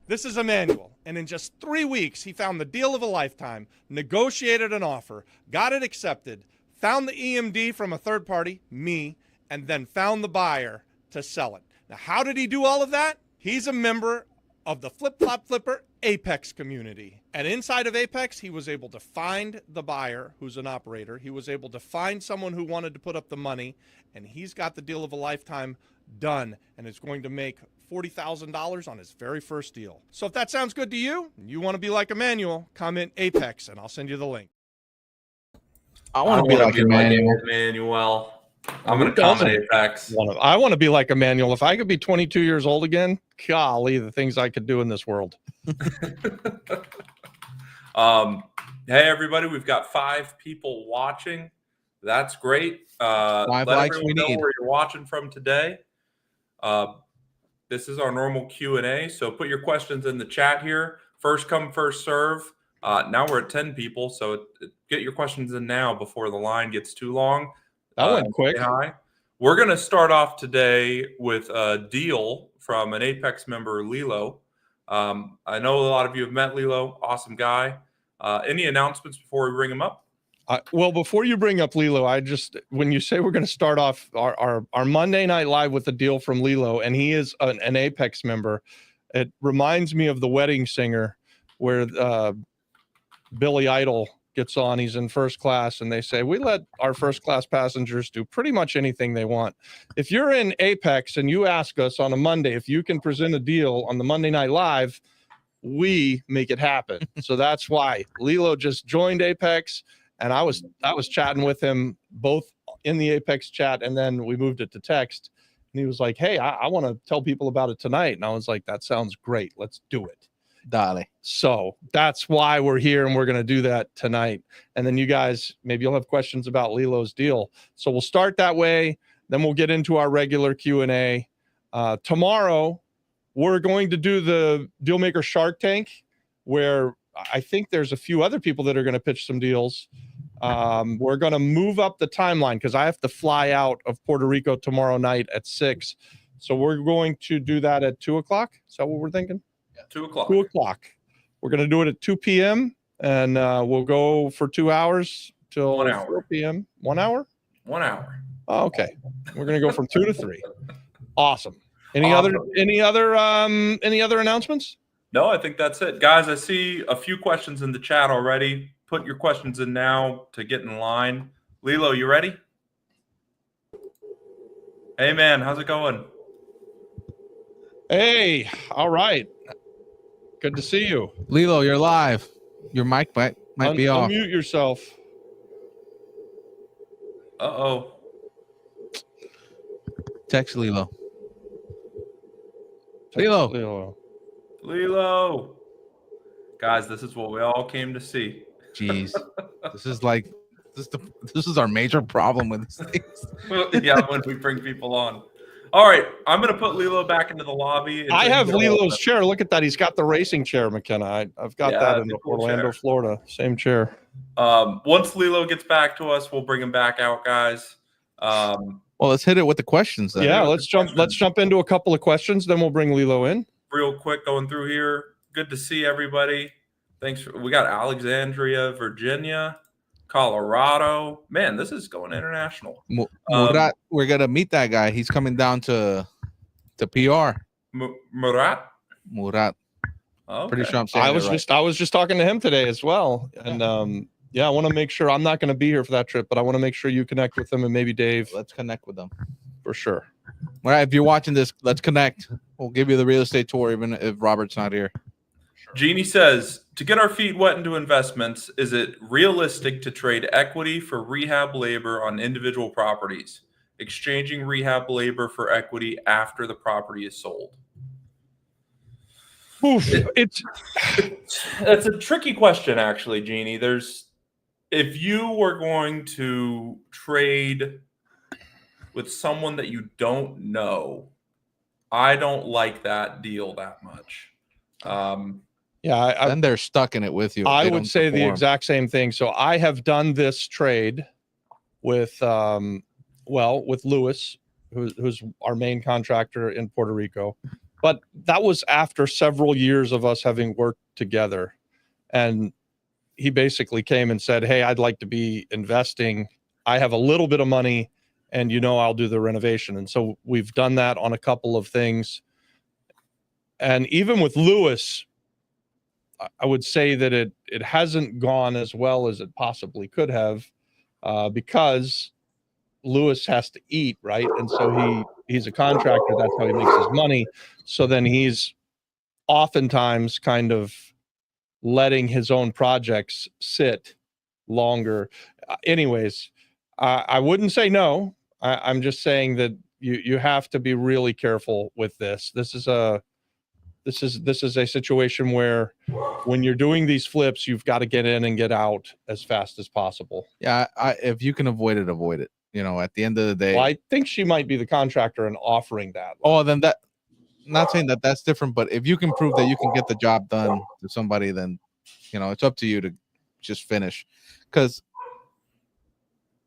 This is Emmanuel, and in just 3 weeks, he found the deal of a lifetime, negotiated an offer, got it accepted, found the EMD from a third party, me, and then found the buyer to sell it. Now, how did he do all of that? He's a member of the Flip Flop Flipper Apex community. And inside of Apex, he was able to find the buyer who's an operator. He was able to find someone who wanted to put up the money, and he's got the deal of a lifetime done, and is going to make $40,000 on his very first deal. So if that sounds good to you, and you want to be like Emmanuel, comment Apex, and I'll send you the link. I want to be like Emmanuel. I'm going to comment Apex. I want to be like Emmanuel. If I could be 22 years old again, golly, the things I could do in this world. Hey, everybody, we've got 5 people watching. That's great. 5 let likes everyone we know need. where you're watching from today. This is our normal Q&A, so put your questions in the chat here. First come, first serve. Now we're at 10 people, so get your questions in now before the line gets too long. That went quick. Hi. We're going to start off today with a deal from an Apex member, Lilo. I know a lot of you have met Lilo. Awesome guy. Any announcements before we bring him up? Well, before you bring up Lilo, when you say we're going to start off our Monday Night Live with a deal from Lilo, and he is an Apex member, it reminds me of The Wedding Singer, where Billy Idol gets on. He's in first class, and they say, we let our first class passengers do pretty much anything they want. If you're in Apex and you ask us on a Monday if you can present a deal on the Monday Night Live, we make it happen. So that's why Lilo just joined Apex. And I was chatting with him both in the Apex chat, and then we moved it to text. And he was like, hey, I want to tell people about it tonight. And I was like, that sounds great. Let's do it. Dale. So that's why we're here, and we're going to do that tonight. And then you guys, maybe you'll have questions about Lilo's deal. So we'll start that way. Then we'll get into our regular Q&A. Tomorrow, we're going to do the Dealmaker Shark Tank, where I think there's a few other people that are going to pitch some deals. We're going to move up the timeline because I have to fly out of Puerto Rico tomorrow night at 6. So we're going to do that at 2 o'clock. Is that what we're thinking? Yeah, 2 o'clock. 2 o'clock. We're going to do it at 2 p.m. and we'll go for 2 hours till 1 hour. 4 p.m. 1 hour? 1 hour. Oh, okay. We're going to go from 2 to 3. Awesome. Any other announcements? No, I think that's it. Guys, I see a few questions in the chat already. Put your questions in now to get in line. Lilo, you ready? Hey, man, how's it going? Hey, all right. Good to see you. Lilo, you're live. Your mic might be off. Unmute yourself. Uh-oh. Text Lilo. Lilo. Guys, this is what we all came to see. Jeez. This is our major problem with these things. Yeah, when we bring people on. All right, I'm going to put Lilo back into the lobby. I have Lilo's chair. Look at that. He's got the racing chair, McKenna. I've got that in Orlando, Florida. Same chair. Once Lilo gets back to us, we'll bring him back out, guys. Well, let's hit it with the questions then. Yeah, let's jump into a couple of questions, then we'll bring Lilo in. Real quick, going through here. Good to see everybody. Thanks. We got Alexandria, Virginia, Colorado. Man, this is going international. Murat, we're gonna meet that guy. He's coming down to PR. Murat. Okay. Pretty sure I'm saying I was just talking to him today as well, and yeah, I want to make sure I'm not going to be here for that trip, but I want to make sure you connect with him and maybe Dave. Let's connect with them for sure. All right, if you're watching this, let's connect. We'll give you the real estate tour, even if Robert's not here. Jeannie says, to get our feet wet into investments, is it realistic to trade equity for rehab labor on individual properties, exchanging rehab labor for equity after the property is sold? It's a tricky question, actually, Jeannie. If you were going to trade with someone that you don't know, I don't like that deal that much. Yeah, then they're stuck in it with you. I would say the exact same thing. So I have done this trade with, with Lewis, who's our main contractor in Puerto Rico. But that was after several years of us having worked together. And he basically came and said, hey, I'd like to be investing. I have a little bit of money and, I'll do the renovation. And so we've done that on a couple of things. And even with Lewis, I would say that it hasn't gone as well as it possibly could have, because Lewis has to eat, right? And so he's a contractor. That's how he makes his money. So then he's oftentimes kind of letting his own projects sit longer. Anyways, I wouldn't say no. I'm just saying that you have to be really careful with this. This is a situation where when you're doing these flips, you've got to get in and get out as fast as possible. Yeah, if you can avoid it, avoid it. At the end of the day. Well, I think she might be the contractor and offering that. Oh, then that. Not saying that that's different, but if you can prove that you can get the job done to somebody, then it's up to you to just finish. Because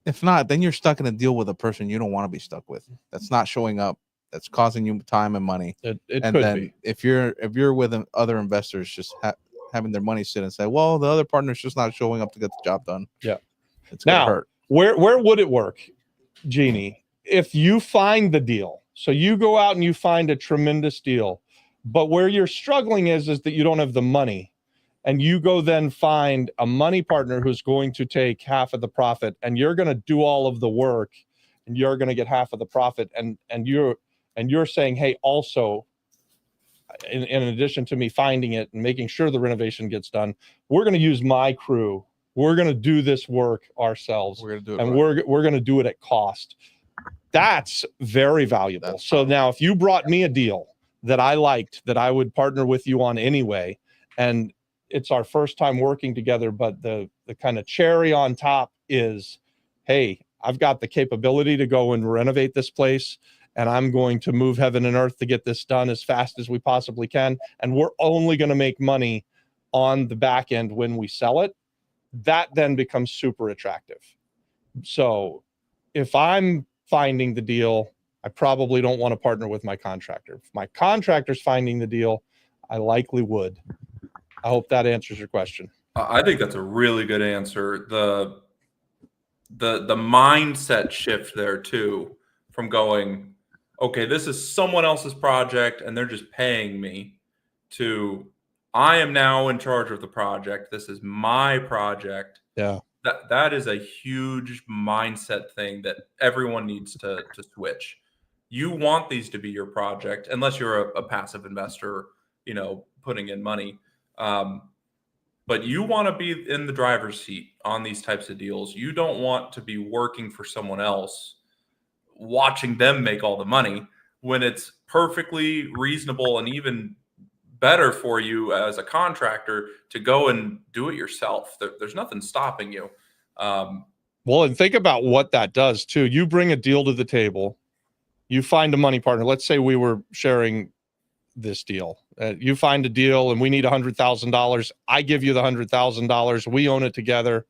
if not, then you're stuck in a deal with a person you don't want to be stuck with. That's not showing up. That's causing you time and money. It and could then be. if you're with other investors, just having their money sit and say, well, the other partner's just not showing up to get the job done. Yeah, it's gonna hurt. Where would it work, Jeannie? If you find the deal, so you go out and you find a tremendous deal, but where you're struggling is that you don't have the money, and you go then find a money partner who's going to take half of the profit, and you're going to do all of the work, and you're going to get half of the profit, and you're saying, hey, also, in addition to me finding it and making sure the renovation gets done, we're going to use my crew. We're going to do this work ourselves. We're going to do it, and right. we're going to do it at cost. That's very valuable. So now if you brought me a deal that I liked, that I would partner with you on anyway, and it's our first time working together, but the kind of cherry on top is, hey, I've got the capability to go and renovate this place, and I'm going to move heaven and earth to get this done as fast as we possibly can. And we're only going to make money on the back end when we sell it. That then becomes super attractive. So if I'm finding the deal, I probably don't want to partner with my contractor. If my contractor's finding the deal, I likely would. I hope that answers your question. I think that's a really good answer. The mindset shift there too, from going, okay, this is someone else's project and they're just paying me, to I am now in charge of the project. This is my project. Yeah. That is a huge mindset thing that everyone needs to switch. You want these to be your project, unless you're a passive investor, putting in money. But you want to be in the driver's seat on these types of deals. You don't want to be working for someone else, watching them make all the money, when it's perfectly reasonable and even better for you as a contractor to go and do it yourself. There's nothing stopping you. Well, and think about what that does too. You bring a deal to the table, you find a money partner. Let's say we were sharing this deal. You find a deal and we need $100,000. I give you the $100,000. We own it together.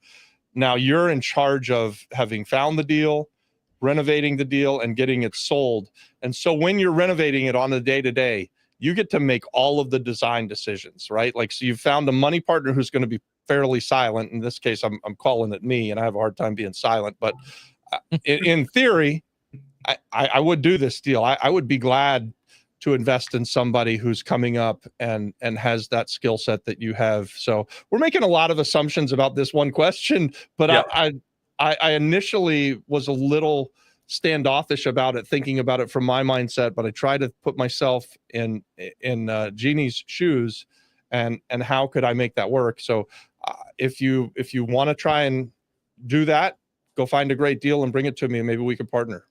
Now you're in charge of having found the deal, renovating the deal, and getting it sold. And so when you're renovating it on a day-to-day, you get to make all of the design decisions, right? Like, so you've found a money partner who's going to be fairly silent. In this case, I'm calling it me, and I have a hard time being silent. But in theory, I would do this deal. I would be glad to invest in somebody who's coming up and has that skill set that you have. So we're making a lot of assumptions about this one question, but yeah. I initially was a little standoffish about it, thinking about it from my mindset, but I try to put myself in Jeannie's shoes and how could I make that work? So if you want to try and do that, go find a great deal and bring it to me, and maybe we could partner.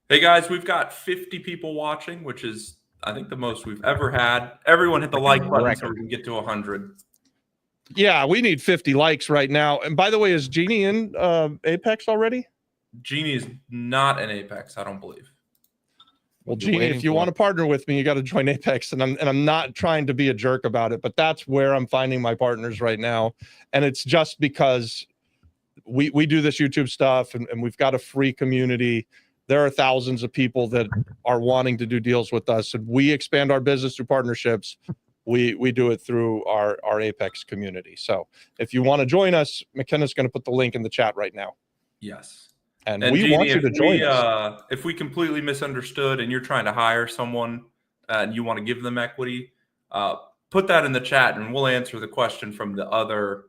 Hey guys, we've got 50 people watching, which is, I think, the most we've ever had. Everyone hit the like button so we can get to 100. Yeah, we need 50 likes right now. And by the way, is Jeannie in Apex already? Jeannie is not in Apex, I don't believe. Well, Jeannie, if you want to partner with me, you got to join Apex. And I'm not trying to be a jerk about it, but that's where I'm finding my partners right now. And it's just because we do this YouTube stuff and we've got a free community. there are thousands of people that are wanting to do deals with us, and we expand our business through partnerships. We do it through our Apex community. So if you want to join us, McKenna's going to put the link in the chat right now. Yes. And And we Jeannie, want you to join us. If we completely misunderstood and you're trying to hire someone and you want to give them equity, put that in the chat and we'll answer the question from the other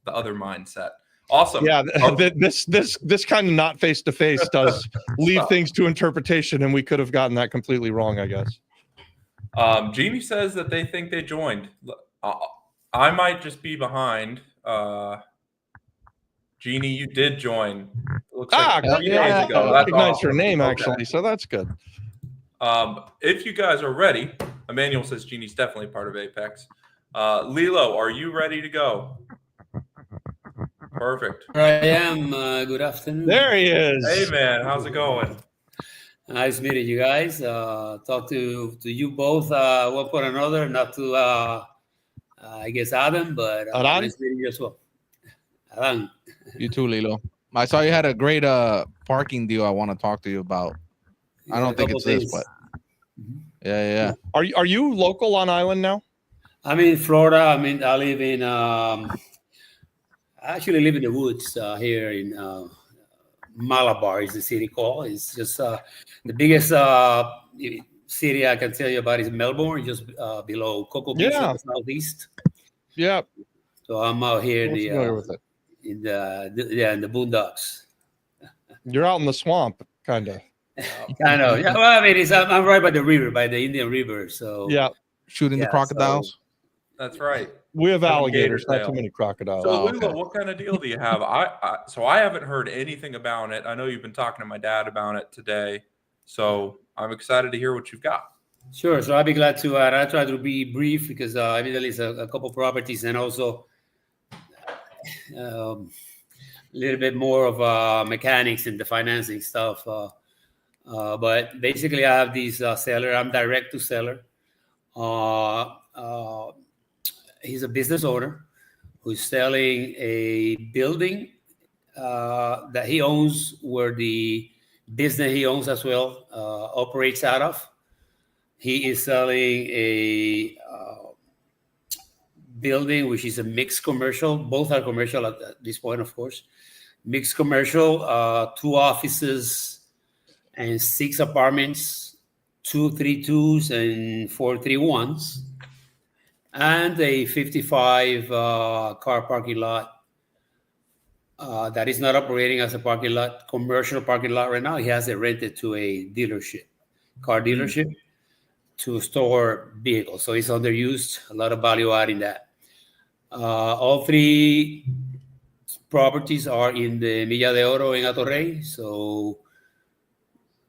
mindset. Awesome. Yeah, this kind of not face to face does leave things to interpretation, and we could have gotten that completely wrong, I guess. Jeannie says that they think they joined. I might just be behind. Jeannie, you did join. It looks like 3 days ago. I That's recognize awesome. her name, Okay. actually, so that's good. If you guys are ready, Emmanuel says Jeannie's definitely part of Apex. Lilo, are you ready to go? Perfect. I am. Good afternoon. There he is. Hey, man. How's it going? Nice meeting you guys. Talk to you both one for another, not to, I guess, Adam, but nice meeting you as well. Adam. You too, Lilo. I saw you had a great parking deal I want to talk to you about. I don't think it's this, but yeah. Are you local on island now? I'm in Florida. I live in, I actually live in the woods here in Malabar is the city called. It's just the biggest city I can tell you about is Melbourne, just below Cocoa Beach, in the southeast. Yeah. So I'm out here in in the boondocks. You're out in the swamp, kind of. Kind of. Yeah. Well, I'm right by the river, by the Indian River. So yeah, shooting the crocodiles. So, that's right. We have alligators, not too many crocodiles. So, Lilo, what kind of deal do you have? I haven't heard anything about it. I know you've been talking to my dad about it today, so I'm excited to hear what you've got. Sure. So I'll be glad to. I'll try to be brief because evidently it's a couple properties and also a little bit more of mechanics and the financing stuff. But basically, I have these seller. I'm direct to seller. He's a business owner who's selling a building that he owns, where the business he owns as well operates out of. He is selling a building which is a mixed commercial. Both are commercial at this point, of course. Mixed commercial, 2 offices and 6 apartments, 2 3-2s and 4 3-1s. And a 55 car parking lot that is not operating as a parking lot, commercial parking lot right now. He has it rented to a dealership, car dealership, to store vehicles. So it's underused, a lot of value add in that. All 3 properties are in the Milla de Oro in Atorrey. So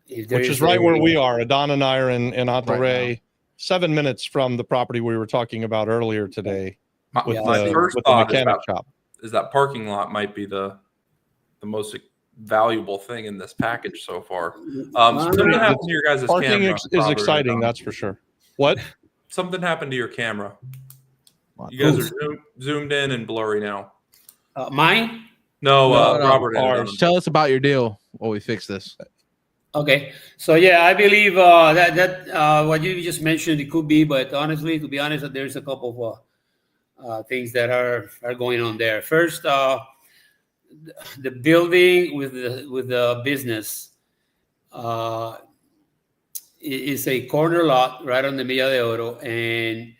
which is right where we are. Adon and I are in Atorrey. Right, 7 minutes from the property we were talking about earlier today. My first thought is that parking lot might be the most valuable thing in this package so far. Something happened to your guys' parking camera. Is exciting, that's for sure. What? Something happened to your camera. You guys are zoomed in and blurry now. Mine? No, Robert. Tell us about your deal while we fix this. Okay, so yeah, I believe that what you just mentioned, it could be, but honestly, to be honest, there's a couple of things that are going on there. First, the building with the business is a corner lot right on the Milla de Oro, and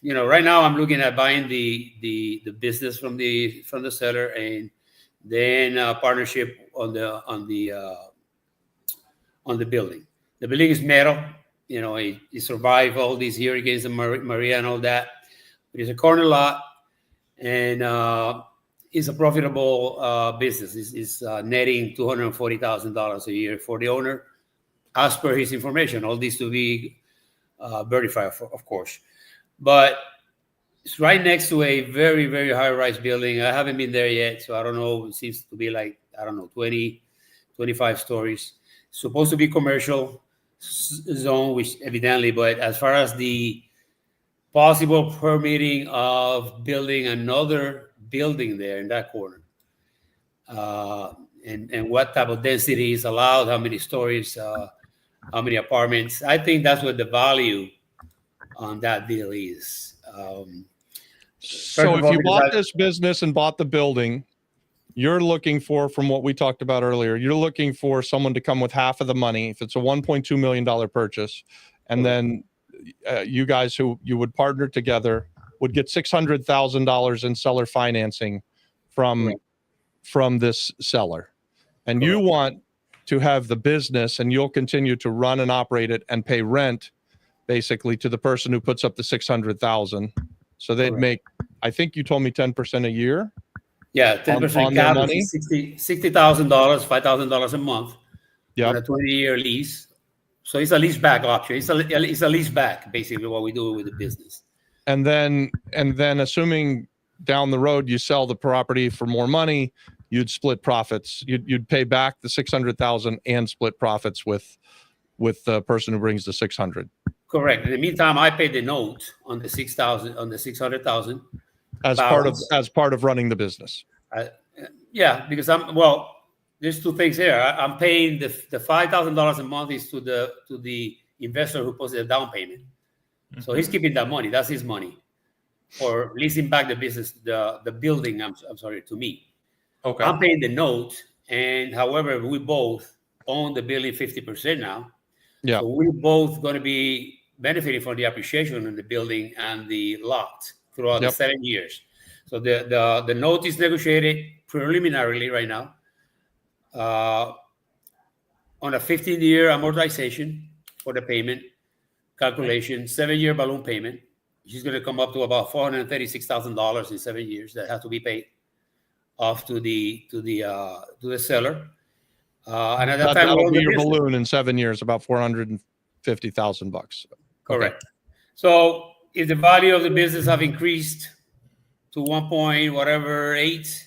right now I'm looking at buying the business from the seller, and then partnership on the building. The building is metal. It survived all these hurricanes and Maria and all that. But it's a corner lot, and it's a profitable business. It's netting $240,000 a year for the owner, as per his information. All these to be verified, of course. But it's right next to a very, very high-rise building. I haven't been there yet, so I don't know. It seems to be 20, 25 stories. It's supposed to be commercial zone, which evidently, but as far as the possible permitting of building another building there in that corner, and what type of density is allowed, how many stories, how many apartments. I think that's what the value on that deal is. So if you bought this business and bought the building, you're looking for, from what we talked about earlier, you're looking for someone to come with half of the money if it's a $1.2 million purchase. And then you guys who you would partner together would get $600,000 in seller financing from this seller. And you want to have the business, and you'll continue to run and operate it and pay rent basically to the person who puts up the 600,000. So they'd make, I think you told me 10% a year. Yeah, 10% cap is $60,000, $5,000 a month on a 20-year lease. So it's a lease back option. It's a lease back, basically, what we do with the business. And then assuming down the road you sell the property for more money, you'd split profits. You'd pay back the 600,000 and split profits with the person who brings the 600. Correct. In the meantime, I paid the note on the 600,000 as part of running the business. Yeah, because there's two things here. I'm paying the $5,000 a month is to the investor who puts the down payment. Mm-hmm. So he's keeping that money. That's his money for leasing back the business, the building. I'm sorry, to me. Okay. I'm paying the note, and however, we both own the building 50% now. Yeah. So we're both going to be benefiting from the appreciation in the building and the lot throughout the 7 years. So the note is negotiated preliminarily right now on a 15-year amortization for the payment calculation, 7-year balloon payment, which is going to come up to about $436,000 in 7 years that have to be paid off to the seller. And at that time, that'll be your balloon in 7 years, about $450,000. Correct. Okay. So if the value of the business have increased to 1.8,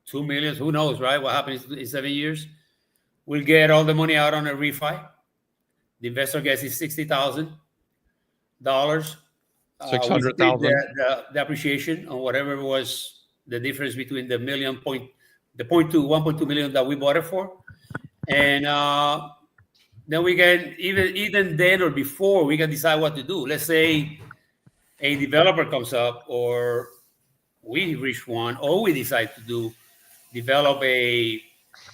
2 million, who knows, right? What happens in 7 years? We'll get all the money out on a refi. The investor gets his $60,000. $600,000. The appreciation on whatever was the difference between the 1.2 million that we bought it for, and then we can even then or before we can decide what to do. Let's say a developer comes up, or we reach one, or we decide to develop a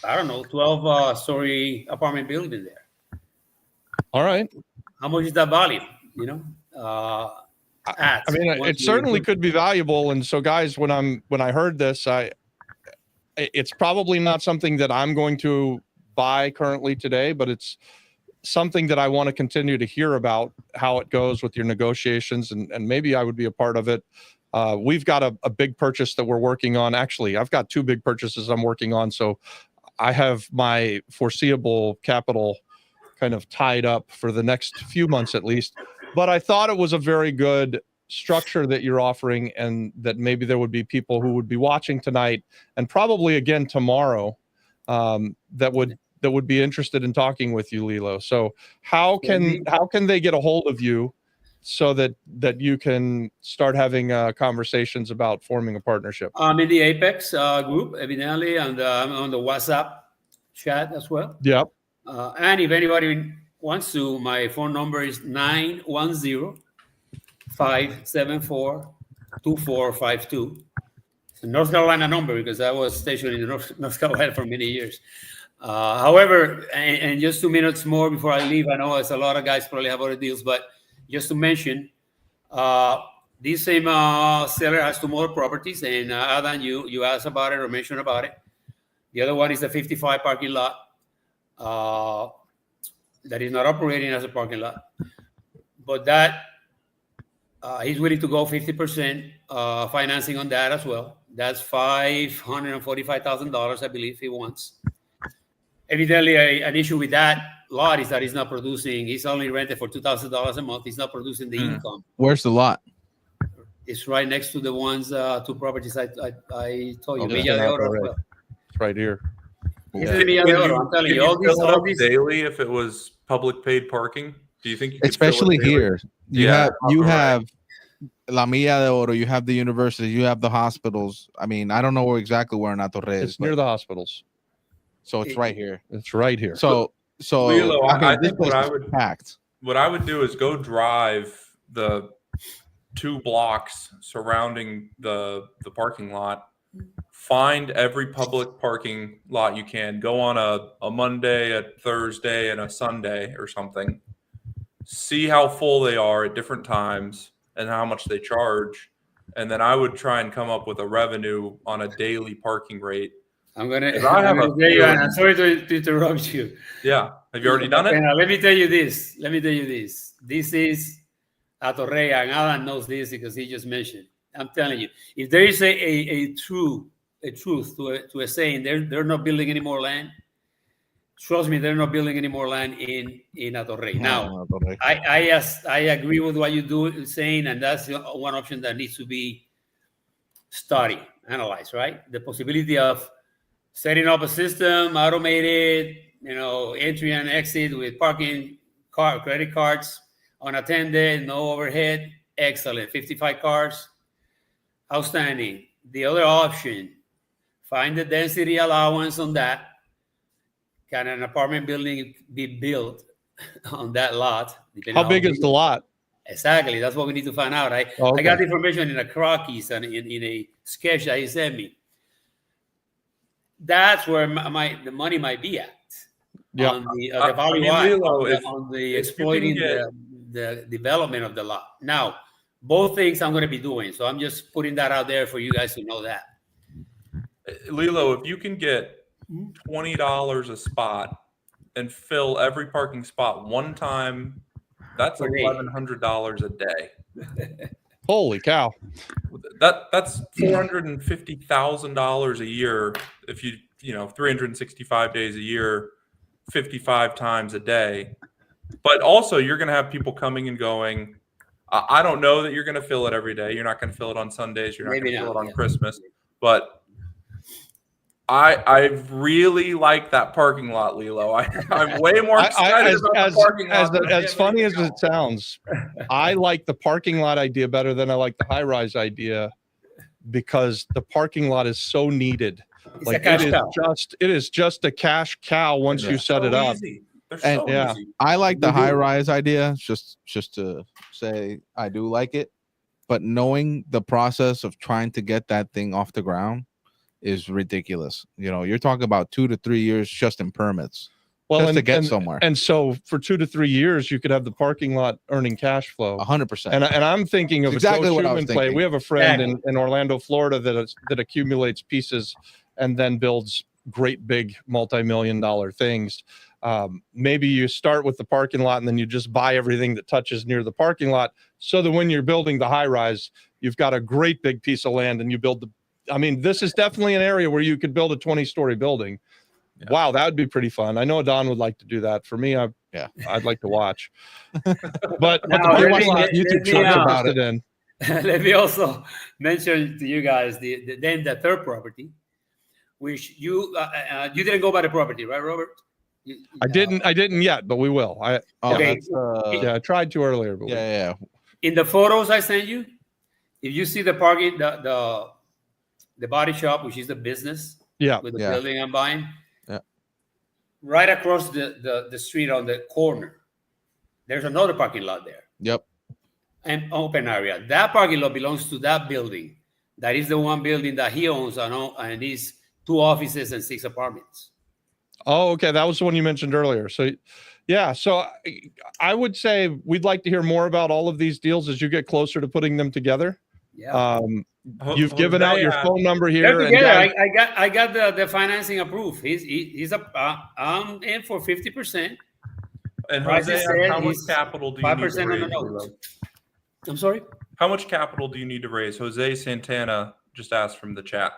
12-story apartment building there. All right. How much is that value? It certainly could be valuable. And so, guys, when I heard this, it's probably not something that I'm going to buy currently today, but it's something that I want to continue to hear about how it goes with your negotiations, and maybe I would be a part of it. We've got a big purchase that we're working on. Actually, I've got 2 big purchases I'm working on. So I have my foreseeable capital kind of tied up for the next few months at least. But I thought it was a very good structure that you're offering, and that maybe there would be people who would be watching tonight and probably again tomorrow that would be interested in talking with you, Lilo. So how can they get a hold of you so that you can start having conversations about forming a partnership? I'm in the Apex group, evidently, and I'm on the WhatsApp chat as well. Yep. And if anybody wants to, my phone number is 910-574-2452. It's a North Carolina number because I was stationed in North Carolina for many years. However, and just 2 minutes more before I leave, I know it's a lot of guys probably have other deals, but just to mention, this same seller has 2 more properties, and Adam, you asked about it or mentioned about it. The other one is the 55 parking lot that is not operating as a parking lot, but that he's willing to go 50% financing on that as well. That's $545,000, I believe he wants. Evidently, an issue with that lot is that he's not producing. He's only rented for $2,000 a month. He's not producing the income. Where's the lot? It's right next to the ones 2 properties I told you. It's right here. I'm telling you, all these daily. If it was public paid parking, do you think you could especially here? You have La Milla de Oro. You have the university. You have the hospitals. I mean, I don't know exactly where in Torres. It's near the hospitals. So it's right here. It's right here. So Lilo, I this think what place I is would packed. what I would do is go drive the 2 blocks surrounding the parking lot. Find every public parking lot you can. Go on a Monday, a Thursday, and a Sunday or something. See how full they are at different times and how much they charge. And then I would try and come up with a revenue on a daily parking rate. I'm gonna If I have a tell you, and feeling- I'm sorry to interrupt you. Yeah. Have you already done it? Let me tell you this. This is Atorrea, and Alan knows this because he just mentioned. I'm telling you, if there is a truth to a saying, they're not building any more land. Trust me, they're not building any more land in Atorrey. Now, I agree with what you saying, and that's one option that needs to be studied, analyzed, right? The possibility of setting up a system, automated, entry and exit with credit cards, unattended, no overhead. Excellent. 55 cars. Outstanding. The other option, find the density allowance on that. Can an apartment building be built on that lot? How big is the lot? Exactly. That's what we need to find out. I got the information in a Crockies and in a sketch that he sent me. That's where the money might be at. Yeah. On the value Lilo, on the exploiting the development of the lot. Now, both things I'm going to be doing. So I'm just putting that out there for you guys to know that. Lilo, if you can get $20 a spot and fill every parking spot one time, that's $1,100 a day. Holy cow! That's $450,000 a year if you 365 days a year, 55 times a day. But also, you're going to have people coming and going. I don't know that you're going to fill it every day. You're not going to fill it on Sundays. You're not going to fill it on Christmas. But I really like that parking lot, Lilo. I'm way more excited about the parking lot. As funny as it sounds, I like the parking lot idea better than I like the high-rise idea because the parking lot is so needed. It's like a cash cow. It is just a cash cow once you set it up. Easy. They're so easy. I like the high-rise idea. Just to say, I do like it, but knowing the process of trying to get that thing off the ground is ridiculous. You're talking about 2 to 3 years just in permits. Just to get somewhere. And so for 2 to 3 years, you could have the parking lot earning cash flow. 100%. And I'm thinking of exactly what I was play. thinking. We have a friend in Orlando, Florida that accumulates pieces and then builds great big multi-million-dollar things. Maybe you start with the parking lot and then you just buy everything that touches near the parking lot so that when you're building the high rise, you've got a great big piece of land and you build this is definitely an area where you could build a 20-story building. Yeah. Wow, that would be pretty fun. I know Don would like to do that. For me, I'd like to watch. But let me also mention to you guys the third property, which you didn't go by the property, right, Robert? I didn't yet, but we will. I tried to earlier, but in the photos I sent you, if you see the parking, the body shop, which is the business, with the building I'm buying, right across the street on the corner, there's another parking lot there. Yep. And open area. That parking lot belongs to that building. That is the one building that he owns and these 2 offices and 6 apartments. Oh, okay. That was the one you mentioned earlier. So, so I would say we'd like to hear more about all of these deals as you get closer to putting them together. Yeah. You've given out your phone number here. I got the financing approved. I'm in for 50%. And Jose, how much capital do you need to 5% on the note. I'm sorry? How much capital do you need to raise? Jose Santana just asked from the chat.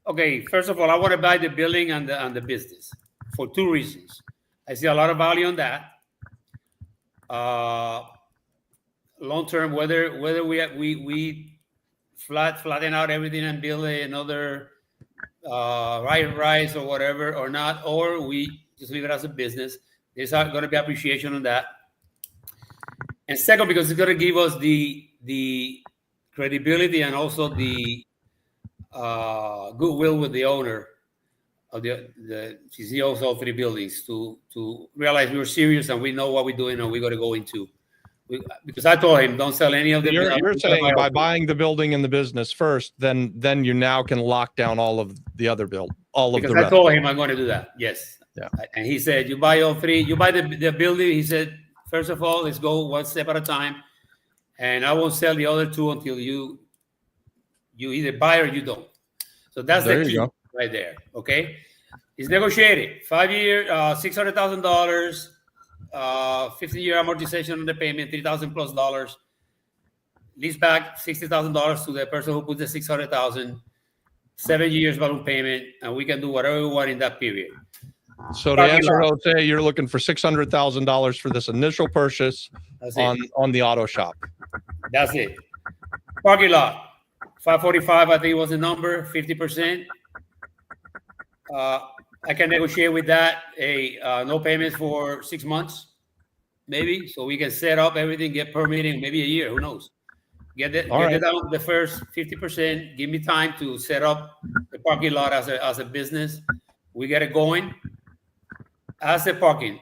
Okay, first of all, I want to buy the building and the business for 2 reasons. I see a lot of value on that. Long term, whether we flatten out everything and build another rise or whatever or not, or we just leave it as a business, there's going to be appreciation on that. And second, because it's going to give us the credibility and also the goodwill with the owner of the he owns all 3 buildings to realize we were serious and we know what we're doing and we're going to go into. Because I told him, don't sell any of the. You're saying by buying the building and the business first, then you now can lock down all of the other Because I told him I'm going to do that. Yes. Yeah. And he said, you buy all 3. You buy the building. He said, first of all, let's go one step at a time, and I won't sell the other 2 until you either buy or you don't. So that's the key right there. Okay. It's negotiated. 5-year, $600,000. 15-year amortization on the payment, $3,000 plus. Lease back $60,000 to the person who put the $600,000. 7 years balloon payment, and we can do whatever we want in that period. So to answer Jose, you're looking for $600,000 for this initial purchase on the auto shop. That's it. Parking lot, 545. I think was the number, 50%. I can negotiate with that. No payments for 6 months, maybe, so we can set up everything, get permitting, maybe a year. Who knows? Get it down the first 50%. Give me time to set up the parking lot as a business. We get it going as a parking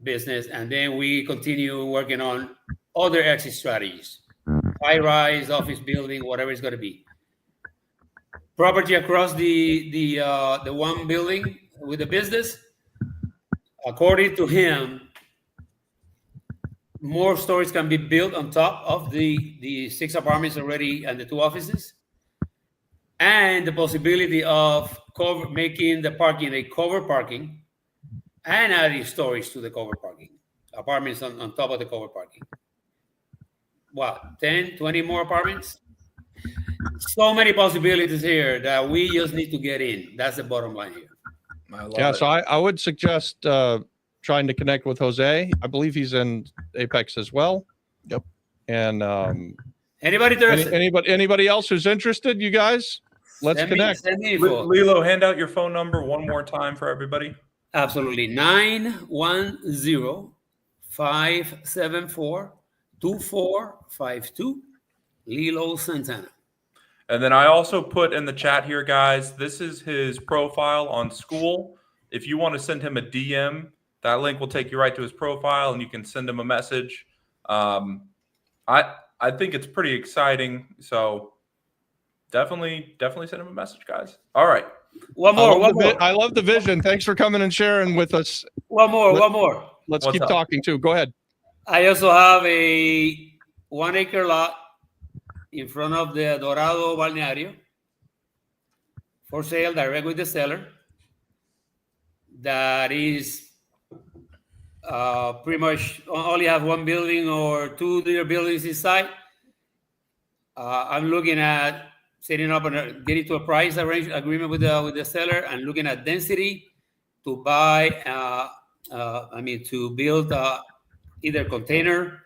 business, and then we continue working on other exit strategies, high-rise, office building, whatever it's going to be. Property across the one building with the business, according to him, more stories can be built on top of the 6 apartments already and the 2 offices, and the possibility of making the parking a cover parking and adding stories to the cover parking, apartments on top of the cover parking. What, 10, 20 more apartments? So many possibilities here that we just need to get in. That's the bottom line here. Yeah, so I would suggest trying to connect with Jose. I believe he's in Apex as well. Yep. And anybody else who's interested, you guys, let's connect. Lilo, hand out your phone number one more time for everybody. Absolutely. 910-574-2452. Lilo Santana. And then I also put in the chat here, guys, this is his profile on School. If you want to send him a DM, that link will take you right to his profile, and you can send him a message. I think it's pretty exciting. So definitely send him a message, guys. All right. One more. I love the vision. Thanks for coming and sharing with us. One more. Let's keep talking too. Go ahead. I also have a 1-acre lot in front of the Dorado Balneario for sale, direct with the seller. That is pretty much only have 1 building or 2 other buildings inside. I'm looking at setting up and getting to a price agreement with the seller, and looking at density to buy. To build either container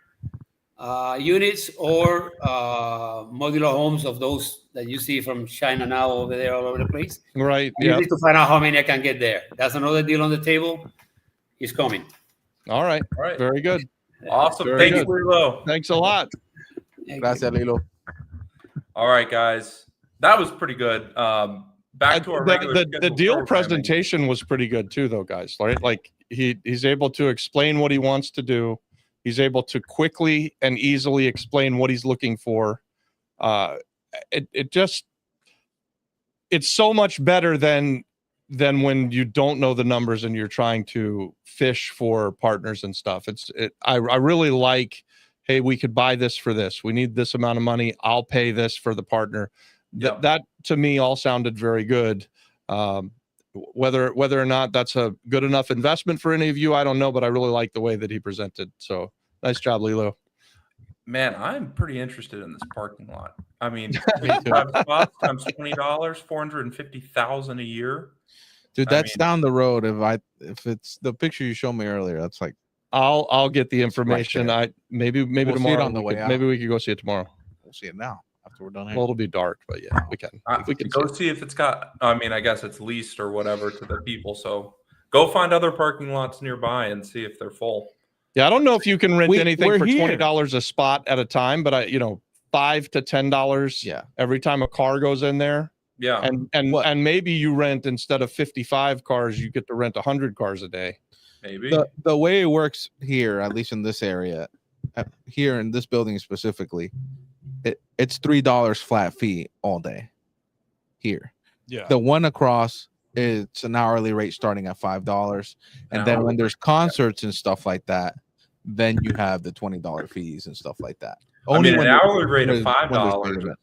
units or modular homes of those that you see from China now over there all over the place. Right. You need to find out how many I can get there. That's another deal on the table. It's coming. All right. Very good. Awesome. Thanks, Lilo. Thanks a lot. Gracias, Lilo. All right, guys. That was pretty good. Back to our the deal presentation was pretty good too, though, guys. Right? Like he's able to explain what he wants to do. He's able to quickly and easily explain what he's looking for. It's so much better than when you don't know the numbers and you're trying to fish for partners and stuff. I really like, hey, we could buy this for this. We need this amount of money. I'll pay this for the partner. Yep. That to me all sounded very good. Whether or not that's a good enough investment for any of you, I don't know, but I really like the way that he presented. So nice job, Lilo. Man, I'm pretty interested in this parking lot. I mean, 5 spots times $20, $450,000 a year. Dude, that's down the road. If it's the picture you showed me earlier, that's like I'll get the information. Maybe we'll tomorrow. See it on the way out. Maybe we could go see it tomorrow. We'll see it now after we're done here. Well, it'll be dark, but yeah, we can. We can go see if it's got. I mean, I guess it's leased or whatever to the people. So go find other parking lots nearby and see if they're full. Yeah, I don't know if you can rent anything for $20 a spot at a time, but $5 to $10. Yeah. Every time a car goes in there, Yeah. And maybe you rent, instead of 55 cars, you get to rent 100 cars a day. Maybe. The way it works here, at least in this area, here in this building specifically, it's $3 flat fee all day here. Yeah. The one across, it's an hourly rate starting at $5, and then when there's concerts and stuff like that, then you have the $20 fees and stuff like that. Only an hourly there's- rate of when $5 there's-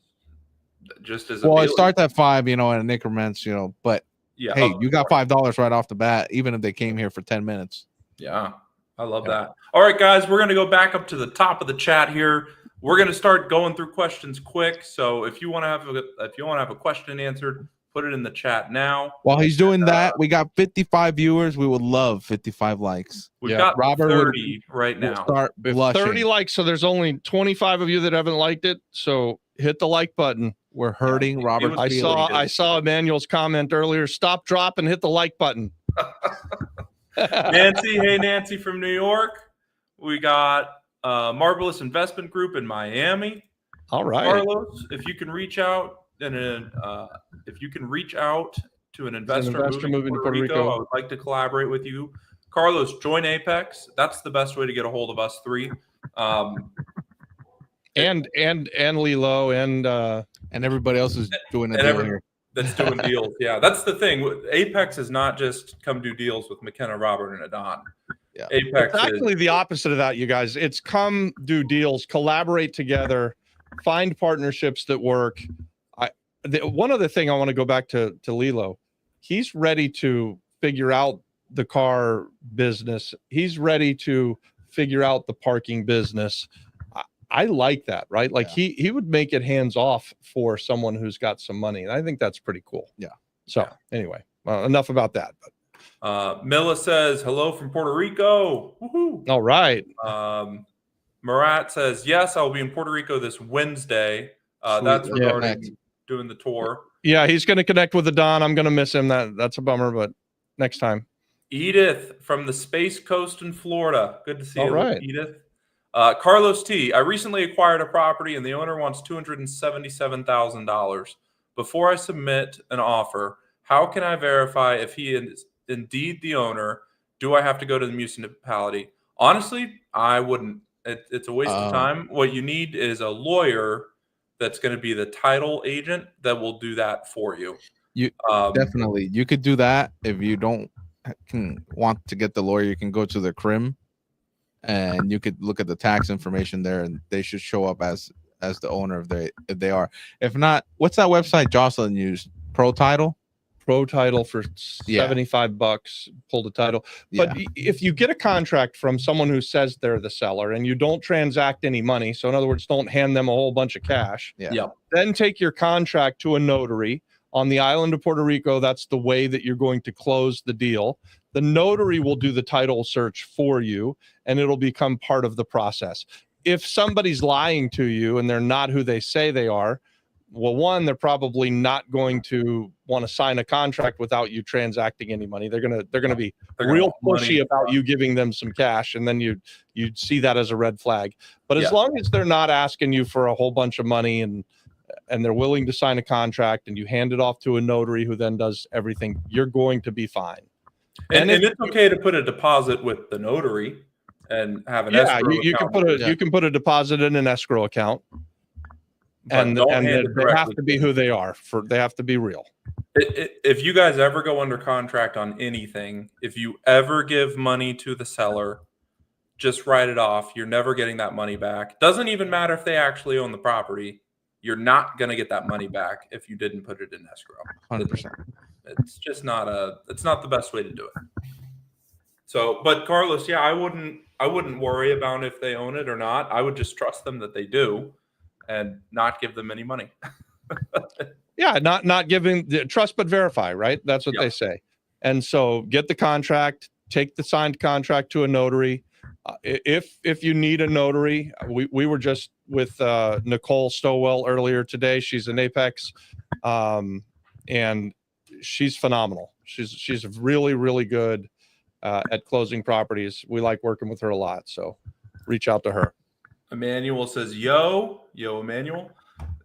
just as a well, it daily- starts at 5, you know, and in increments, you know, but yeah. hey, you got $5 right off the bat, even if they came here for 10 minutes. Yeah, I love that. All right, guys, we're going to go back up to the top of the chat here. We're going to start going through questions quick. So if you want to have a question answered, put it in the chat now. While he's doing that, we got 55 viewers. We would love 55 likes. We've got Robert 30 right now. Start blushing. 30 likes, so there's only 25 of you that haven't liked it. So hit the like button. We're hurting Robert. I saw Emmanuel's comment earlier. Stop, drop, and hit the like button. Nancy, hey Nancy from New York. We got Marvelous Investment Group in Miami. All right, Carlos, if you can reach out to an investor moving to Puerto Rico, I would like to collaborate with you. Carlos, join Apex. That's the best way to get a hold of us three. And Lilo and everybody else is doing a deal here. That's doing deals. Yeah, that's the thing. Apex is not just come do deals with McKenna, Robert, and Adon. Yeah. Apex it's actually the opposite of that, you guys. It's come do deals, collaborate together, find partnerships that work. One other thing I want to go back to Lilo. He's ready to figure out the car business. He's ready to figure out the parking business. I like that, right? Like he would make it hands off for someone who's got some money. And I think that's pretty cool. Yeah. So anyway, enough about that. But Mila says, hello from Puerto Rico. Woohoo. All right. Marat says, yes, I'll be in Puerto Rico this Wednesday. That's regarding doing the tour. Yeah, he's going to connect with the Don. I'm going to miss him. That's a bummer, but next time. Edith from the Space Coast in Florida. Good to see you, right. Edith. Carlos T. I recently acquired a property and the owner wants $277,000. Before I submit an offer, how can I verify if he is indeed the owner? Do I have to go to the municipality? Honestly, I wouldn't. It's a waste of time. What you need is a lawyer that's going to be the title agent that will do that for you. You definitely you could do that. If you don't want to get the lawyer, you can go to the CRIM. And you could look at the tax information there, and they should show up as the owner if they are. If not, what's that website Jocelyn used? Pro Title for $75. Pull the title. But if you get a contract from someone who says they're the seller and you don't transact any money, so in other words, don't hand them a whole bunch of cash. Then take your contract to a notary on the island of Puerto Rico. That's the way that you're going to close the deal. The notary will do the title search for you, and it'll become part of the process. If somebody's lying to you and they're not who they say they are, well, one, they're probably not going to want to sign a contract without you transacting any money. They're gonna be real pushy about you giving them some cash, and then you'd see that as a red flag. But as long as they're not asking you for a whole bunch of money and they're willing to sign a contract and you hand it off to a notary who then does everything, you're going to be fine. And it's okay to put a deposit with the notary and have an escrow you can put a deposit in an escrow account, and they have to be who they are. They have to be real. If you guys ever go under contract on anything, if you ever give money to the seller, just write it off. You're never getting that money back. Doesn't even matter if they actually own the property. You're not going to get that money back if you didn't put it in escrow. 100%. It's just not the best way to do it. So, but Carlos, I wouldn't worry about if they own it or not. I would just trust them that they do and not give them any money. Not giving trust, but verify, right? That's what they say. And so get the contract, take the signed contract to a notary. If you need a notary, we were just with Nicole Stowell earlier today. She's an Apex, and she's phenomenal. She's really, really good at closing properties. We like working with her a lot, so reach out to her. Emmanuel says, yo, Emmanuel.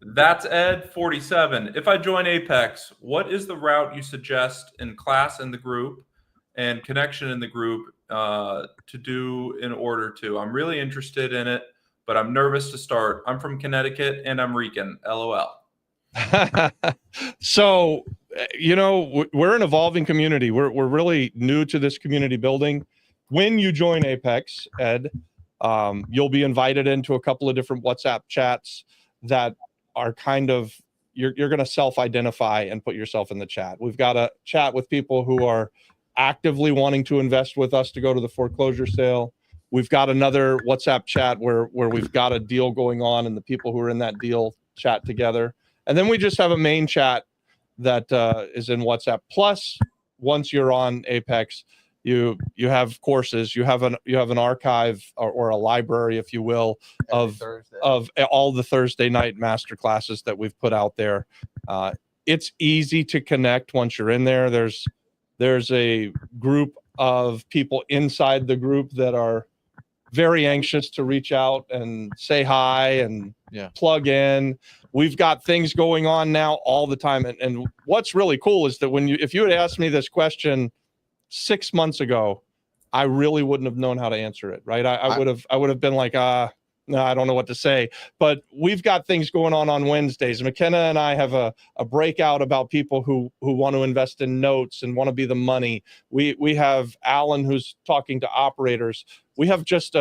That's Ed47. If I join Apex, what is the route you suggest in class in the group and connection in the group to do in order to? I'm really interested in it, but I'm nervous to start. I'm from Connecticut and I'm Rican. LOL. So, we're an evolving community. We're really new to this community building. When you join Apex, Ed, you'll be invited into a couple of different WhatsApp chats that are kind of, you're going to self-identify and put yourself in the chat. We've got a chat with people who are actively wanting to invest with us to go to the foreclosure sale. We've got another WhatsApp chat where we've got a deal going on and the people who are in that deal chat together. And then we just have a main chat that is in WhatsApp. Plus, once you're on Apex, you have courses, you have an archive or a library, if you will, of all the Thursday night master classes that we've put out there. It's easy to connect once you're in there. There's a group of people inside the group that are very anxious to reach out and say hi and plug in. We've got things going on now all the time. And what's really cool is that if you had asked me this question 6 months ago, I really wouldn't have known how to answer it. Right. I would have been like, no, I don't know what to say, but we've got things going on Wednesdays. McKenna and I have a breakout about people who want to invest in notes and want to be the money. We have Alan, who's talking to operators. We have just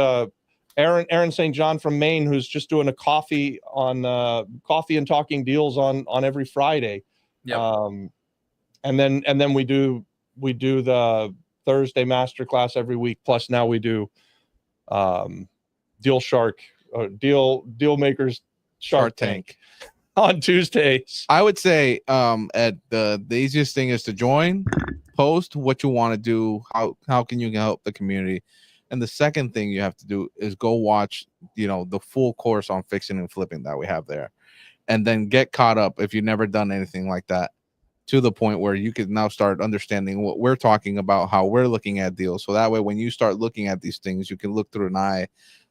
Aaron St. John from Maine, who's just doing a coffee and talking deals on every Friday. Yep. And then we do the Thursday masterclass every week. Plus now we do deal makers Shark Tank on Tuesdays. I would say Ed, the easiest thing is to join, post what you want to do, how can you help the community. And the second thing you have to do is go watch, the full course on fixing and flipping that we have there. And then get caught up if you've never done anything like that, to the point where you can now start understanding what we're talking about, how we're looking at deals. So that way, when you start looking at these things, you can look through an eye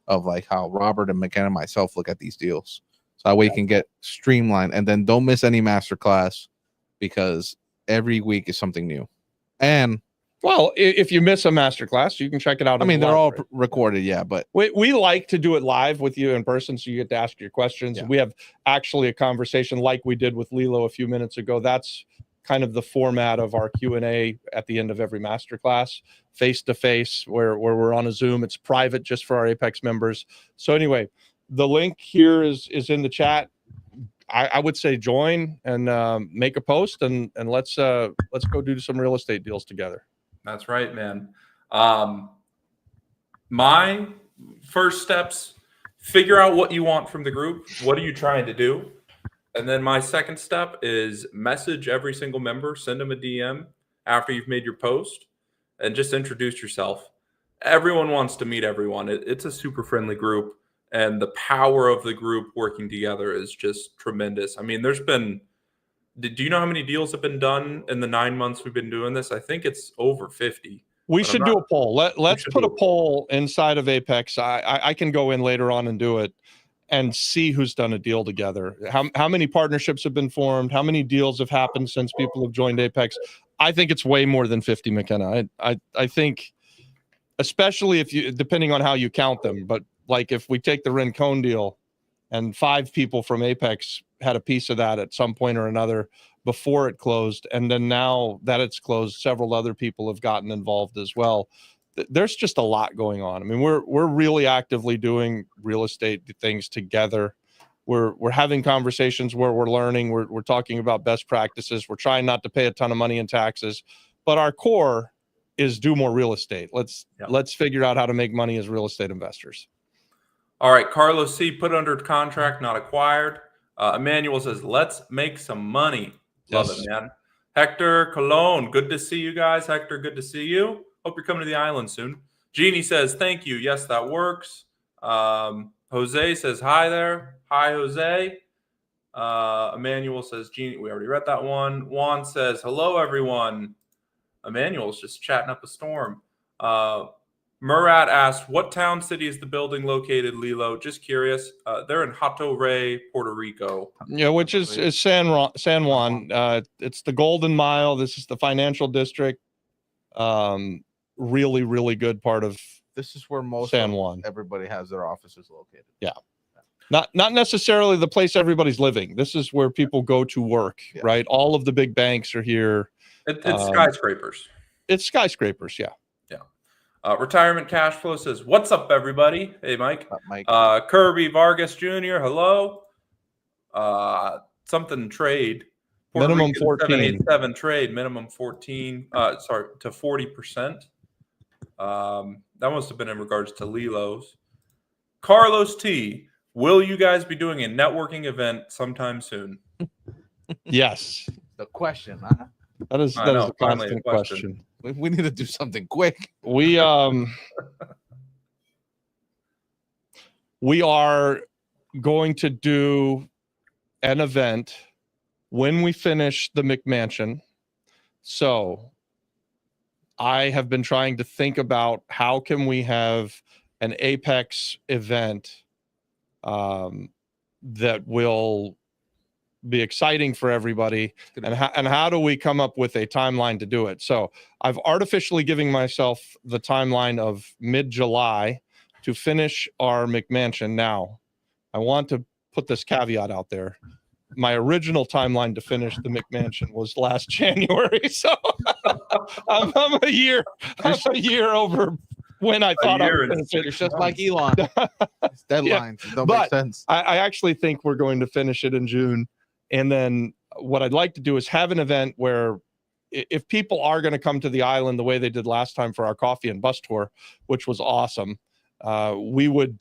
of like how Robert and McKenna and myself look at these deals. So that way you can get streamlined, and then don't miss any masterclass, because every week is something new. And well, if you miss a masterclass, you can check it out. I mean, they're all recorded, but we like to do it live with you in person, so you get to ask your questions. Yeah. We have actually a conversation like we did with Lilo a few minutes ago. That's kind of the format of our Q&A at the end of every masterclass, face-to-face, where we're on a Zoom. It's private just for our Apex members. So anyway, the link here is in the chat. I would say join and make a post, and let's go do some real estate deals together. That's right, man. My first steps, figure out what you want from the group. What are you trying to do? And then my second step is message every single member, send them a DM after you've made your post, and just introduce yourself. Everyone wants to meet everyone. It's a super friendly group, and the power of the group working together is just tremendous. I mean, do you know how many deals have been done in the 9 months we've been doing this? I think it's over 50. We should do a poll. Let's put a poll inside of Apex. I can go in later on and do it and see who's done a deal together. How many partnerships have been formed? How many deals have happened since people have joined Apex? I think it's way more than 50, McKenna. I think, especially depending on how you count them, but like if we take the Rincon deal and 5 people from Apex had a piece of that at some point or another before it closed, and then now that it's closed, several other people have gotten involved as well. There's just a lot going on. I mean, we're really actively doing real estate things together. We're having conversations where we're learning. We're talking about best practices. We're trying not to pay a ton of money in taxes, but our core is do more real estate. Let's figure out how to make money as real estate investors. All right, Carlos C. put under contract, not acquired. Emmanuel says, let's make some money. Love it, man. Hector Colon, good to see you guys. Hector, good to see you. Hope you're coming to the island soon. Jeannie says, thank you. Yes, that works. Jose says, hi there. Hi, Jose. Emmanuel says, Jeannie, we already read that one. Juan says, hello, everyone. Emmanuel's just chatting up a storm. Murat asked, "What town, city is the building located?" Lilo, just curious. They're in Hato Rey, Puerto Rico. Yeah, which is San Juan. It's the Golden Mile. This is the financial district. Really, really good part of This is where most San of Juan. everybody has their offices located. Yeah. Not necessarily the place everybody's living. This is where people go to work, Yeah. right? All of the big banks are here. It's skyscrapers. It's skyscrapers, yeah. Retirement Cash Flow says, "What's up, everybody?" Hey, Mike. Mike. Kirby Vargas Jr., hello. Something trade. Puerto Minimum Rican 14. 787 trade, minimum 14. Sorry, to 40%. That must have been in regards to Lilo's. Carlos T, will you guys be doing a networking event sometime soon? Yes. The question, huh? That is I know, a finally a constant question. question. We need to do something quick. We are going to do an event when we finish the McMansion. So I have been trying to think about how can we have an Apex event that will be exciting for everybody, and how do we come up with a timeline to do it? So I've artificially giving myself the timeline of mid-July to finish our McMansion. Now, I want to put this caveat out there. My original timeline to finish the McMansion was last January, so I'm a year over when I thought I was going to You're finish. just like Elon. It's deadlines don't make sense. I actually think we're going to finish it in June. And then what I'd like to do is have an event where if people are going to come to the island the way they did last time for our coffee and bus tour, which was awesome, we would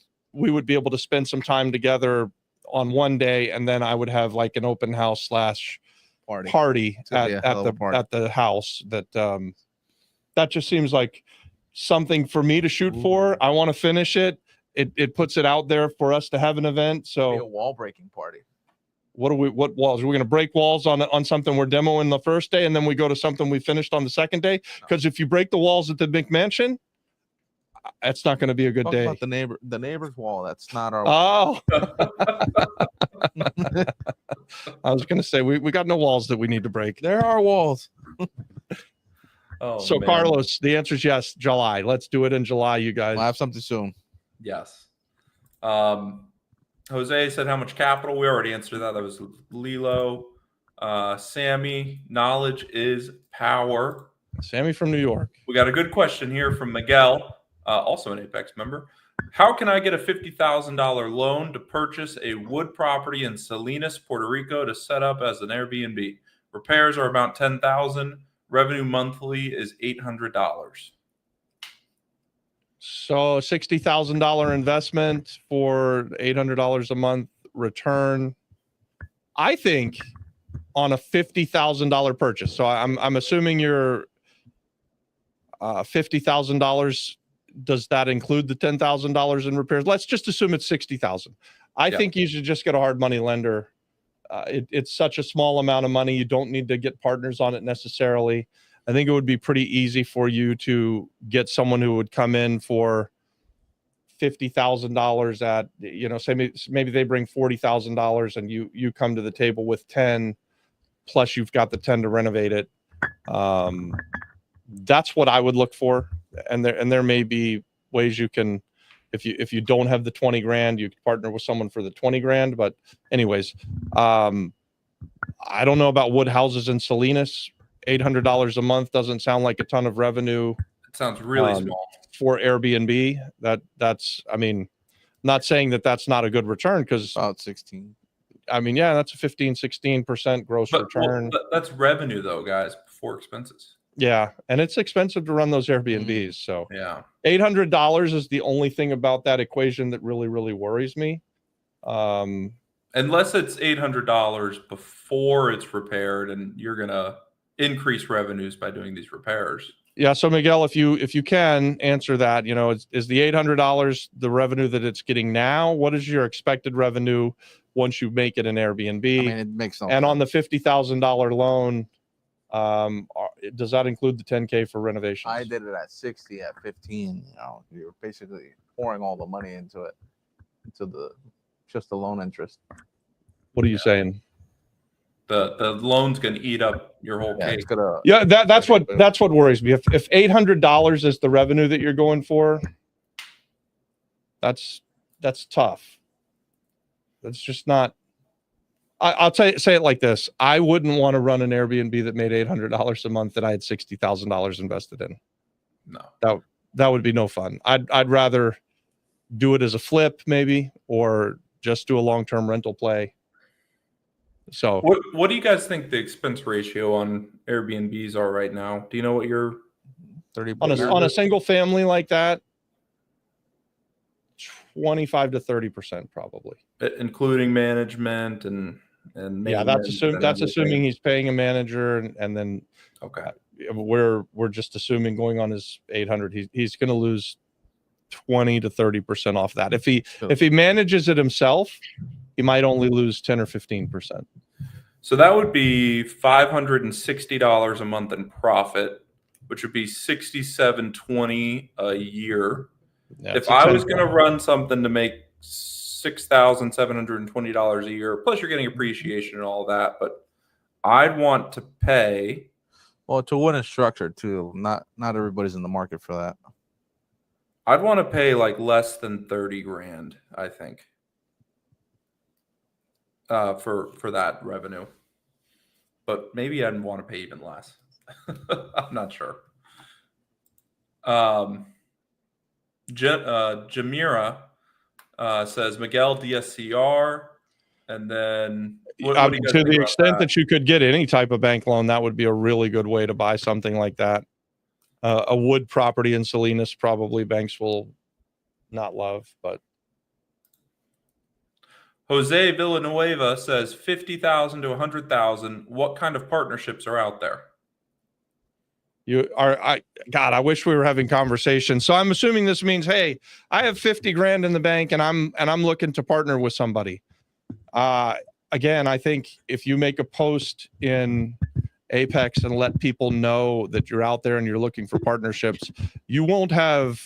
be able to spend some time together on one day, and then I would have like an open house / party at the house. That just seems like something for me to shoot for. I want to finish it. It puts it out there for us to have an event. So a wall breaking party. What walls? Are we going to break walls on something we're demoing the first day, and then we go to something we finished on the second day? Because if you break the walls at the McMansion, that's not going to be a good Talk day. about the neighbor's wall. That's not our. Oh, I was going to say we got no walls that we need to break. There are walls. So man. Carlos, the answer is yes. July. Let's do it in July, you guys. We'll have something soon. Yes. Jose said how much capital. We already answered that. That was Lilo. Sammy, knowledge is power. Sammy from New York. We got a good question here from Miguel, also an Apex member. How can I get a $50,000 loan to purchase a wood property in Salinas, Puerto Rico to set up as an Airbnb? Repairs are about $10,000. Revenue monthly is $800. So $60,000 investment for $800 a month return. I think on a $50,000 purchase. So I'm assuming you're $50,000. Does that include the $10,000 in repairs? Let's just assume it's $60,000. I think you should just get a hard money lender. It's such a small amount of money. You don't need to get partners on it necessarily. I think it would be pretty easy for you to get someone who would come in for $50,000 at, say maybe they bring $40,000 and you come to the table with 10, plus you've got the 10 to renovate it. That's what I would look for. And there may be ways you can, if you don't have the 20 grand, you can partner with someone for the 20 grand. But anyways, I don't know about wood houses in Salinas. $800 a month doesn't sound like a ton of revenue. It sounds really small for Airbnb. That's not saying that that's not a good return, because about 16. That's a 15-16% gross return. That's revenue though, guys, before expenses. Yeah, and it's expensive to run those Airbnbs. So yeah, $800 is the only thing about that equation that really, really worries me. Unless it's $800 before it's repaired, and you're gonna increase revenues by doing these repairs. Yeah. So Miguel, if you can answer that, is the $800 the revenue that it's getting now? What is your expected revenue once you make it an Airbnb? It makes sense. And on the $50,000 loan, Does that include the 10K for renovations? I did it at 60, at 15. You know, you're basically pouring all the money into it, just the loan interest. What are you saying? The loan's gonna eat up your whole Yeah, cake. it's gonna. Yeah, that's what worries me. If $800 is the revenue that you're going for, that's tough. That's just not. I'll say it like this: I wouldn't want to run an Airbnb that made $800 a month that I had $60,000 invested in. No, That would be no fun. I'd rather do it as a flip, maybe, or just do a long-term rental play. So, what do you guys think the expense ratio on Airbnbs are right now? Do you know what your 30 on a single family like that, 25 to 30% probably. including management and Yeah, that's assuming he's paying a manager, and then okay. We're just assuming going on his 800, he's going to lose 20 to 30% off that. If he manages it himself, he might only lose 10 or 15%. So that would be $560 a month in profit, which would be $67.20 a year. Yeah, if I was going to run something to make $6,720 a year, plus you're getting appreciation and all that, but I'd want to pay. Well, to win is structured too. Not everybody's in the market for that. I'd want to pay like less than 30 grand, I think, for that revenue. But maybe I'd want to pay even less. I'm not sure. Jamira says Miguel DSCR, and then what do you guys to think the about extent that? that you could get any type of bank loan, that would be a really good way to buy something like that. A wood property in Salinas, probably banks will not love, but Jose Villanueva says 50,000 to 100,000. What kind of partnerships are out there? I wish we were having conversations. So I'm assuming this means, hey, I have 50 grand in the bank and I'm looking to partner with somebody. Again, I think if you make a post in Apex and let people know that you're out there and you're looking for partnerships, you won't have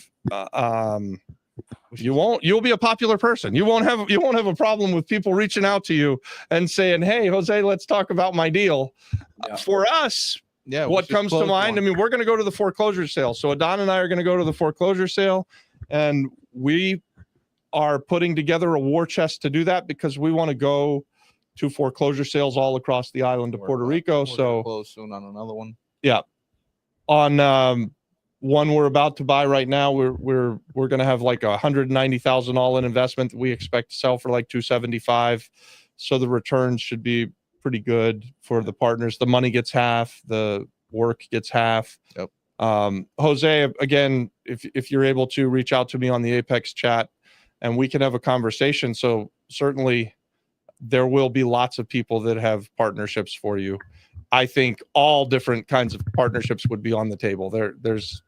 you'll be a popular person. You won't have a problem with people reaching out to you and saying, hey, Jose, let's talk about my deal. Yeah. For us, Yeah. what comes to mind? I mean, we're going to go to the foreclosure sale. So Adon and I are going to go to the foreclosure sale, and we are putting together a war chest to do that because we want to go to foreclosure sales all across the island of Puerto Rico. So close soon on another one. Yeah. On one we're about to buy right now, we're going to have like $190,000 all-in investment that we expect to sell for like $275. So the returns should be pretty good for the partners. The money gets half, the work gets half. Yep. Jose, again, if you're able to reach out to me on the Apex chat and we can have a conversation. So certainly there will be lots of people that have partnerships for you. I think all different kinds of partnerships would be on the table. There's,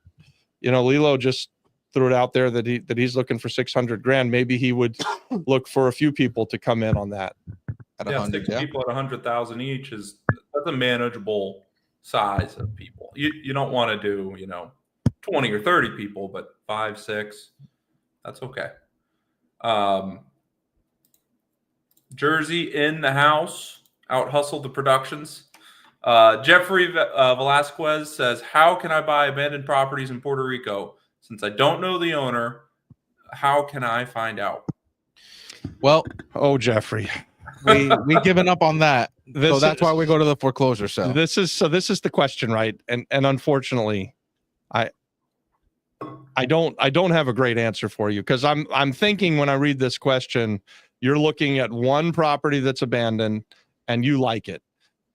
Lilo just threw it out there that he's looking for 600 grand. Maybe he would look for a few people to come in on that. At Yeah, 100, 6 people at 100,000 each that's a manageable size of people. You don't want to do 20 or 30 people, but 5, 6, that's okay. Jersey in the house, out hustled the productions. Jeffrey Velasquez says, how can I buy abandoned properties in Puerto Rico? Since I don't know the owner, how can I find out? Well, Jeffrey, we given up on that. So that's why we go to the foreclosure sale. This is the question, right? And unfortunately, I don't have a great answer for you because I'm thinking when I read this question, you're looking at one property that's abandoned and you like it,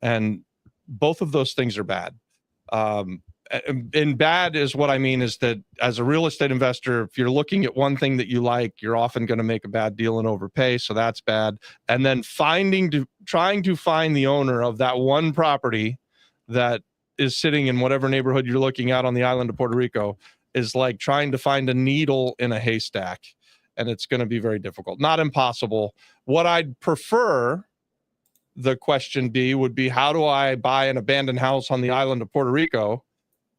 and both of those things are bad. And bad is what I mean is that as a real estate investor, if you're looking at one thing that you like, you're often going to make a bad deal and overpay. So that's bad. And then trying to find the owner of that one property that is sitting in whatever neighborhood you're looking at on the island of Puerto Rico is like trying to find a needle in a haystack. And it's going to be very difficult. Not impossible. What I'd prefer the question B would be, how do I buy an abandoned house on the island of Puerto Rico?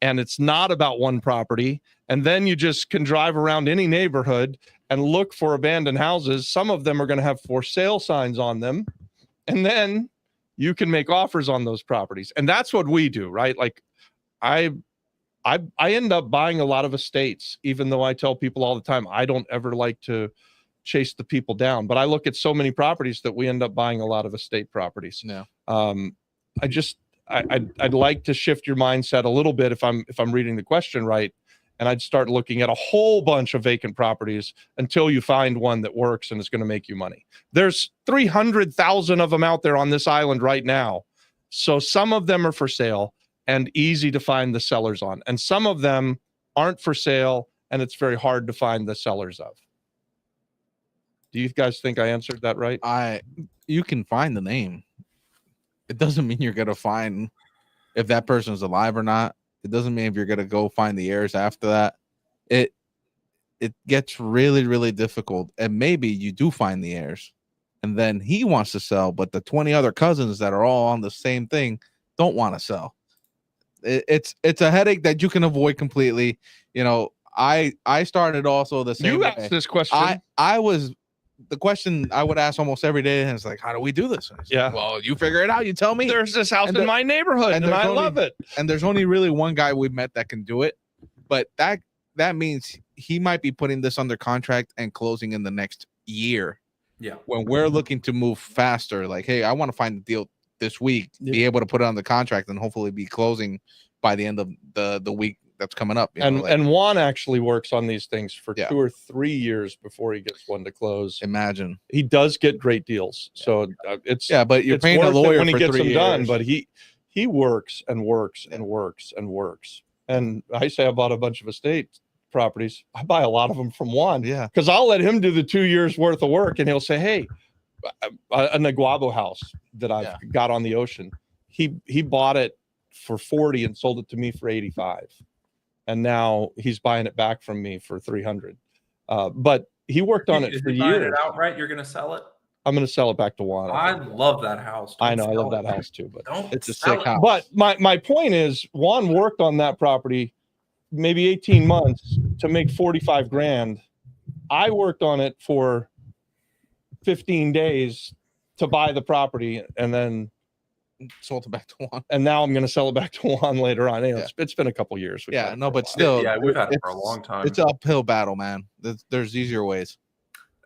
And it's not about one property. And then you just can drive around any neighborhood and look for abandoned houses. Some of them are going to have for sale signs on them. And then you can make offers on those properties. And that's what we do, right? Like I end up buying a lot of estates, even though I tell people all the time, I don't ever like to chase the people down, but I look at so many properties that we end up buying a lot of estate properties. Yeah. I'd like to shift your mindset a little bit if I'm reading the question right, and I'd start looking at a whole bunch of vacant properties until you find one that works and is going to make you money. There's 300,000 of them out there on this island right now. So some of them are for sale and easy to find the sellers on, and some of them aren't for sale and it's very hard to find the sellers of. Do you guys think I answered that right? You can find the name. It doesn't mean you're gonna find if that person's alive or not. It doesn't mean if you're gonna go find the heirs after that. It gets really, really difficult. And maybe you do find the heirs, and then he wants to sell, but the 20 other cousins that are all on the same thing don't want to sell. It's a headache that you can avoid completely. You know, I started also the same. You asked this question. I was. The question I would ask almost every day is like, how do we do this? Yeah. Like, well, you figure it out. You tell me. There's this house in my neighborhood and I love it. And there's only really one guy we met that can do it. But that means he might be putting this under contract and closing in the next year. Yeah. When we're looking to move faster, like, hey, I want to find the deal this week, be able to put it on the contract and hopefully be closing by the end of the week that's coming up. And Juan actually works on these things for 2 or 3 years before he gets one to close. Imagine. He does get great deals. So it's but you're paying a lawyer when he for gets 3 them years. done, but he works and works and works and works. And I say I bought a bunch of estate properties. I buy a lot of them from Juan. Yeah. Because I'll let him do the 2 years worth of work and he'll say, hey, a Naguabo house that I've got on the ocean. He bought it for 40 and sold it to me for 85. And now he's buying it back from me for 300. But he worked on it for years. It outright, you're going to sell it? I'm going to sell it back to Juan. I love that house. I know. I love that house too, but it's a sick house. But my point is Juan worked on that property maybe 18 months to make 45 grand. I worked on it for 15 days to buy the property and then sold it back to Juan. And now I'm going to sell it back to Juan later on. It's been a couple years. But still, we've had it for a long time. It's an uphill battle, man. There's easier ways.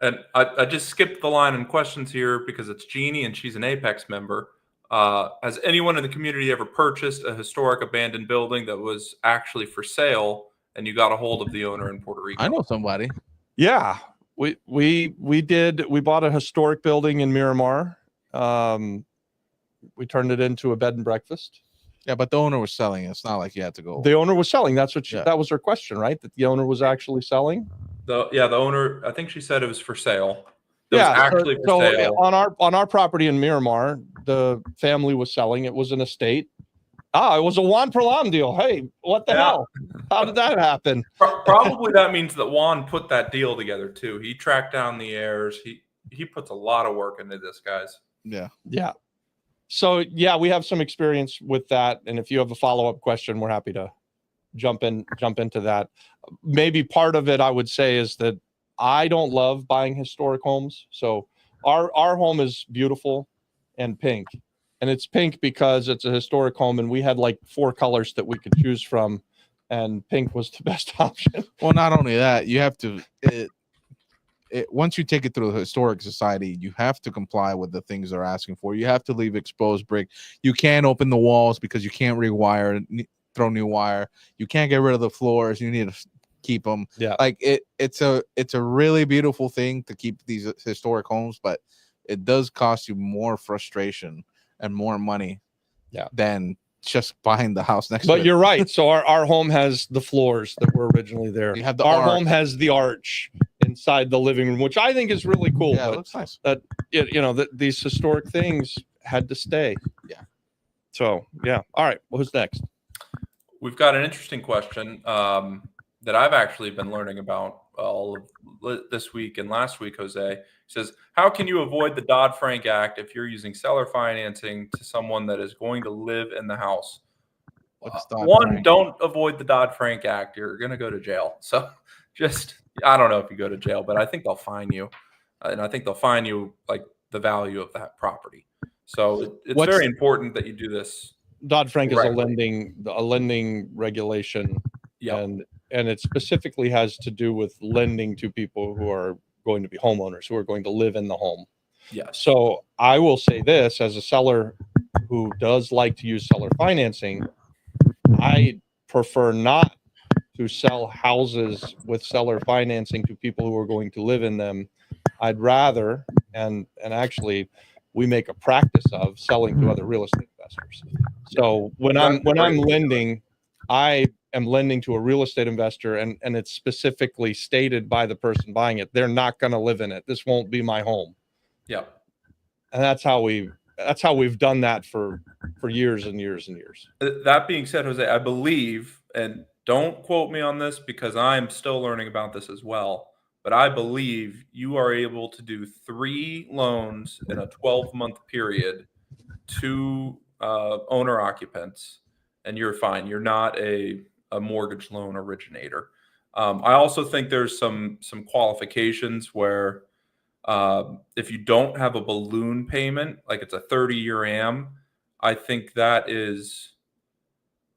And I just skipped the line in questions here because it's Jeannie and she's an Apex member. Has anyone in the community ever purchased a historic abandoned building that was actually for sale and you got a hold of the owner in Puerto Rico? I know somebody. Yeah, we did. We bought a historic building in Miramar. We turned it into a bed and breakfast. Yeah, but the owner was selling. It's not like you had to go. The owner was selling. That's what that was her question, right? That the owner was actually selling. The owner. I think she said it was for sale. It was actually for sale. on our property in Miramar, the family was selling. It was an estate. It was a Juan Perlam deal. Hey, what the hell? How did that happen? Probably that means that Juan put that deal together too. He tracked down the heirs. He puts a lot of work into this, guys. Yeah. Yeah. So we have some experience with that. And if you have a follow-up question, we're happy to jump into that. Maybe part of it I would say is that I don't love buying historic homes. So our home is beautiful and pink. And it's pink because it's a historic home and we had like 4 colors that we could choose from. And pink was the best option. Well, not only that, you have to once you take it through the historic society, you have to comply with the things they're asking for. You have to leave exposed brick. You can't open the walls because you can't rewire, throw new wire. You can't get rid of the floors. You need to keep them. Yeah. Like it's a really beautiful thing to keep these historic homes, but it does cost you more frustration and more money than just buying the house next to it. But you're right. So our home has the floors that were originally there. You have our home has the arch inside the living room, which I think is really cool. Yeah, it looks nice. That these historic things had to stay. Yeah. So all right. Well, who's next? We've got an interesting question that I've actually been learning about all of this week and last week, Jose. He says, how can you avoid the Dodd-Frank Act if you're using seller financing to someone that is going to live in the house? What's One, Dodd-Frank? don't avoid the Dodd-Frank Act. You're going to go to jail. So just, I don't know if you go to jail, but I think they'll fine you. And I think they'll fine you like the value of that property. So it's What's- very important that you do this. Dodd-Frank is correctly. a lending regulation, Yeah. and it specifically has to do with lending to people who are going to be homeowners, who are going to live in the home. Yes. So I will say this, as a seller who does like to use seller financing, I prefer not to sell houses with seller financing to people who are going to live in them. I'd rather, and actually we make a practice of selling to other real estate investors. So when I'm lending, I am lending to a real estate investor, and it's specifically stated by the person buying it, they're not going to live in it. This won't be my home. Yeah. And that's how we've done that for years and years and years. That being said, Jose, I believe, and don't quote me on this because I'm still learning about this as well, but I believe you are able to do 3 loans in a 12-month period to owner occupants, and you're fine. You're not a mortgage loan originator. I also think there's some qualifications where if you don't have a balloon payment, like it's a 30-year AM, I think that is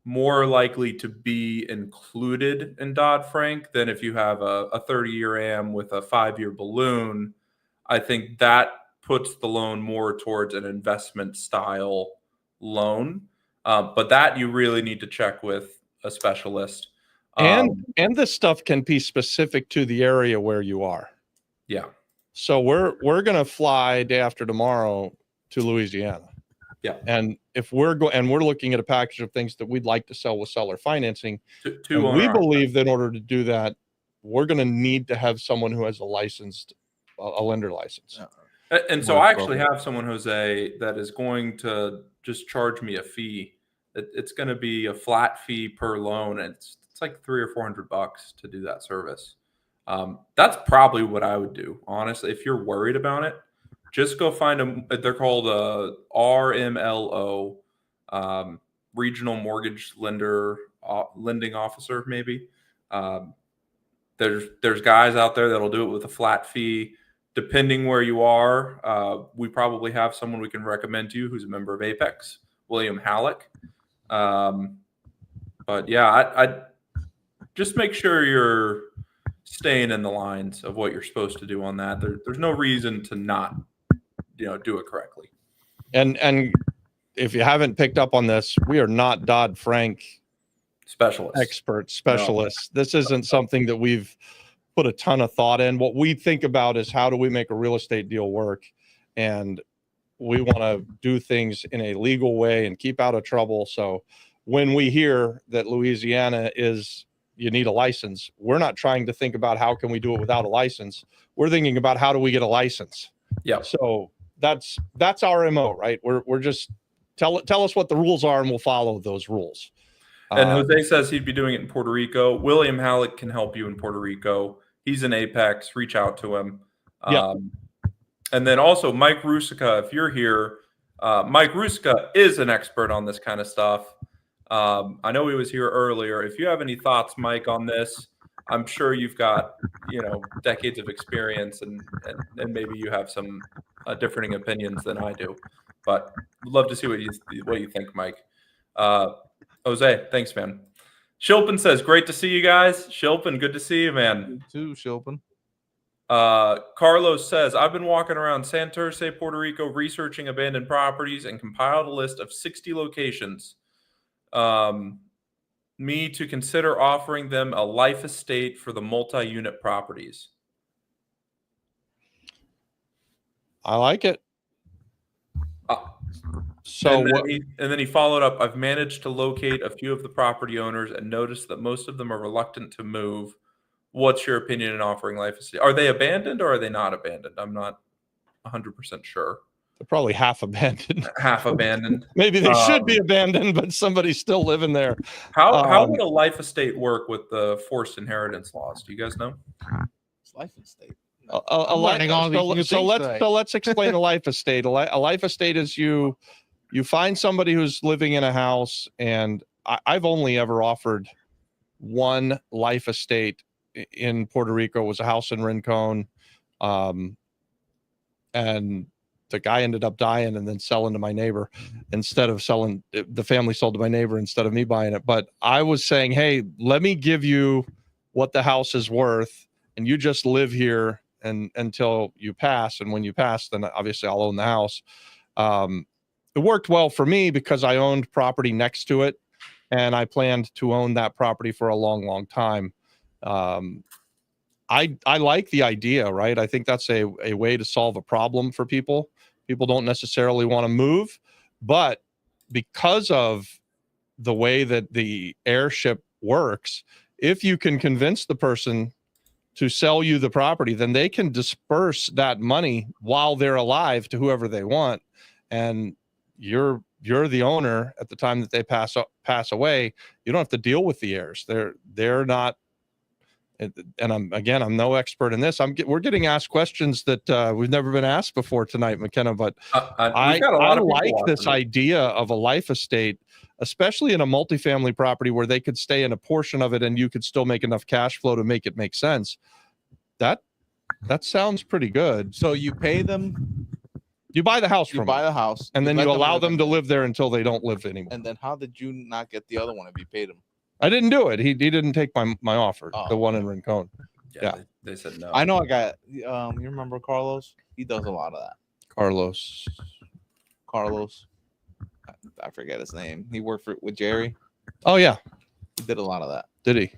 more likely to be included in Dodd-Frank than if you have a 30-year AM with a 5-year balloon. I think that puts the loan more towards an investment style loan. But that you really need to check with a specialist. And this stuff can be specific to the area where you are. Yeah. So we're going to fly day after tomorrow to Louisiana. Yeah. And if we're looking at a package of things that we'd like to sell with seller financing, To we believe that in order to do that, we're going to need to have someone who has a lender license. And so I actually have someone, Jose, that is going to just charge me a fee. It's going to be a flat fee per loan, and it's like $300 or $400 to do that service. That's probably what I would do, honestly. If you're worried about it, just go find them. They're called RMLO, Regional Mortgage Lending Officer, maybe. There's guys out there that'll do it with a flat fee. Depending where you are, we probably have someone we can recommend to you who's a member of Apex, William Halleck. But yeah, I just make sure you're staying in the lines of what you're supposed to do on that. There's no reason to not, do it correctly. And if you haven't picked up on this, we are not Dodd-Frank specialists. No. This isn't something that we've put a ton of thought in. What we think about is how do we make a real estate deal work, and we want to do things in a legal way and keep out of trouble. So when we hear that Louisiana you need a license, we're not trying to think about how can we do it without a license. We're thinking about how do we get a license. Yeah. So that's our MO, right? We're just tell us what the rules are and we'll follow those rules. And Jose says he'd be doing it in Puerto Rico. William Halleck can help you in Puerto Rico. He's in Apex. Reach out to him. Yeah. And then also Mike Rusica, if you're here, Mike Rusica is an expert on this kind of stuff. I know he was here earlier. If you have any thoughts, Mike, on this, I'm sure you've got, decades of experience and maybe you have some differing opinions than I do. But would love to see what you think, Mike. Jose, thanks, man. Shilpin says, great to see you guys. Shilpin, good to see you, man. You too, Shilpin. Carlos says, I've been walking around Santurce, Puerto Rico, researching abandoned properties and compiled a list of 60 locations. Me to consider offering them a life estate for the multi-unit properties. I like it. And then he followed up, I've managed to locate a few of the property owners and noticed that most of them are reluctant to move. What's your opinion in offering life estate? Are they abandoned or are they not abandoned? I'm not 100% sure. They're probably half abandoned. half abandoned. Maybe they should be abandoned, but somebody's still living there. How would a life estate work with the forced inheritance laws? Do you guys know? It's life and state. I'm learning all these new things today. So let's explain a life estate. A life estate is you find somebody who's living in a house, and I've only ever offered one life estate in Puerto Rico. It was a house in Rincon, and the guy ended up dying and then selling to my neighbor instead of selling. The family sold to my neighbor instead of me buying it. But I was saying, hey, let me give you what the house is worth, and you just live here and until you pass. And when you pass, then obviously I'll own the house. It worked well for me because I owned property next to it, and I planned to own that property for a long, long time. I like the idea, right? I think that's a way to solve a problem for people. People don't necessarily want to move, but because of the way that the heirship works, if you can convince the person to sell you the property, then they can disperse that money while they're alive to whoever they want, and you're the owner at the time that they pass away. You don't have to deal with the heirs. They're not. And I'm no expert in this. We're getting asked questions that we've never been asked before tonight, McKenna. But I like this idea of a life estate, especially in a multifamily property where they could stay in a portion of it and you could still make enough cash flow to make it make sense. That sounds pretty good. So you pay them. You buy the house You buy the house, and then you allow them to live there until they don't live anymore. And then how did you not get the other one if you paid him? I didn't do it. He didn't take my offer. The one in Rincon. Yeah. They said no. I know a guy. You remember Carlos? He does a lot of that. Carlos. I forget his name. He worked with Jerry. Oh yeah. He did a lot of that. Did he?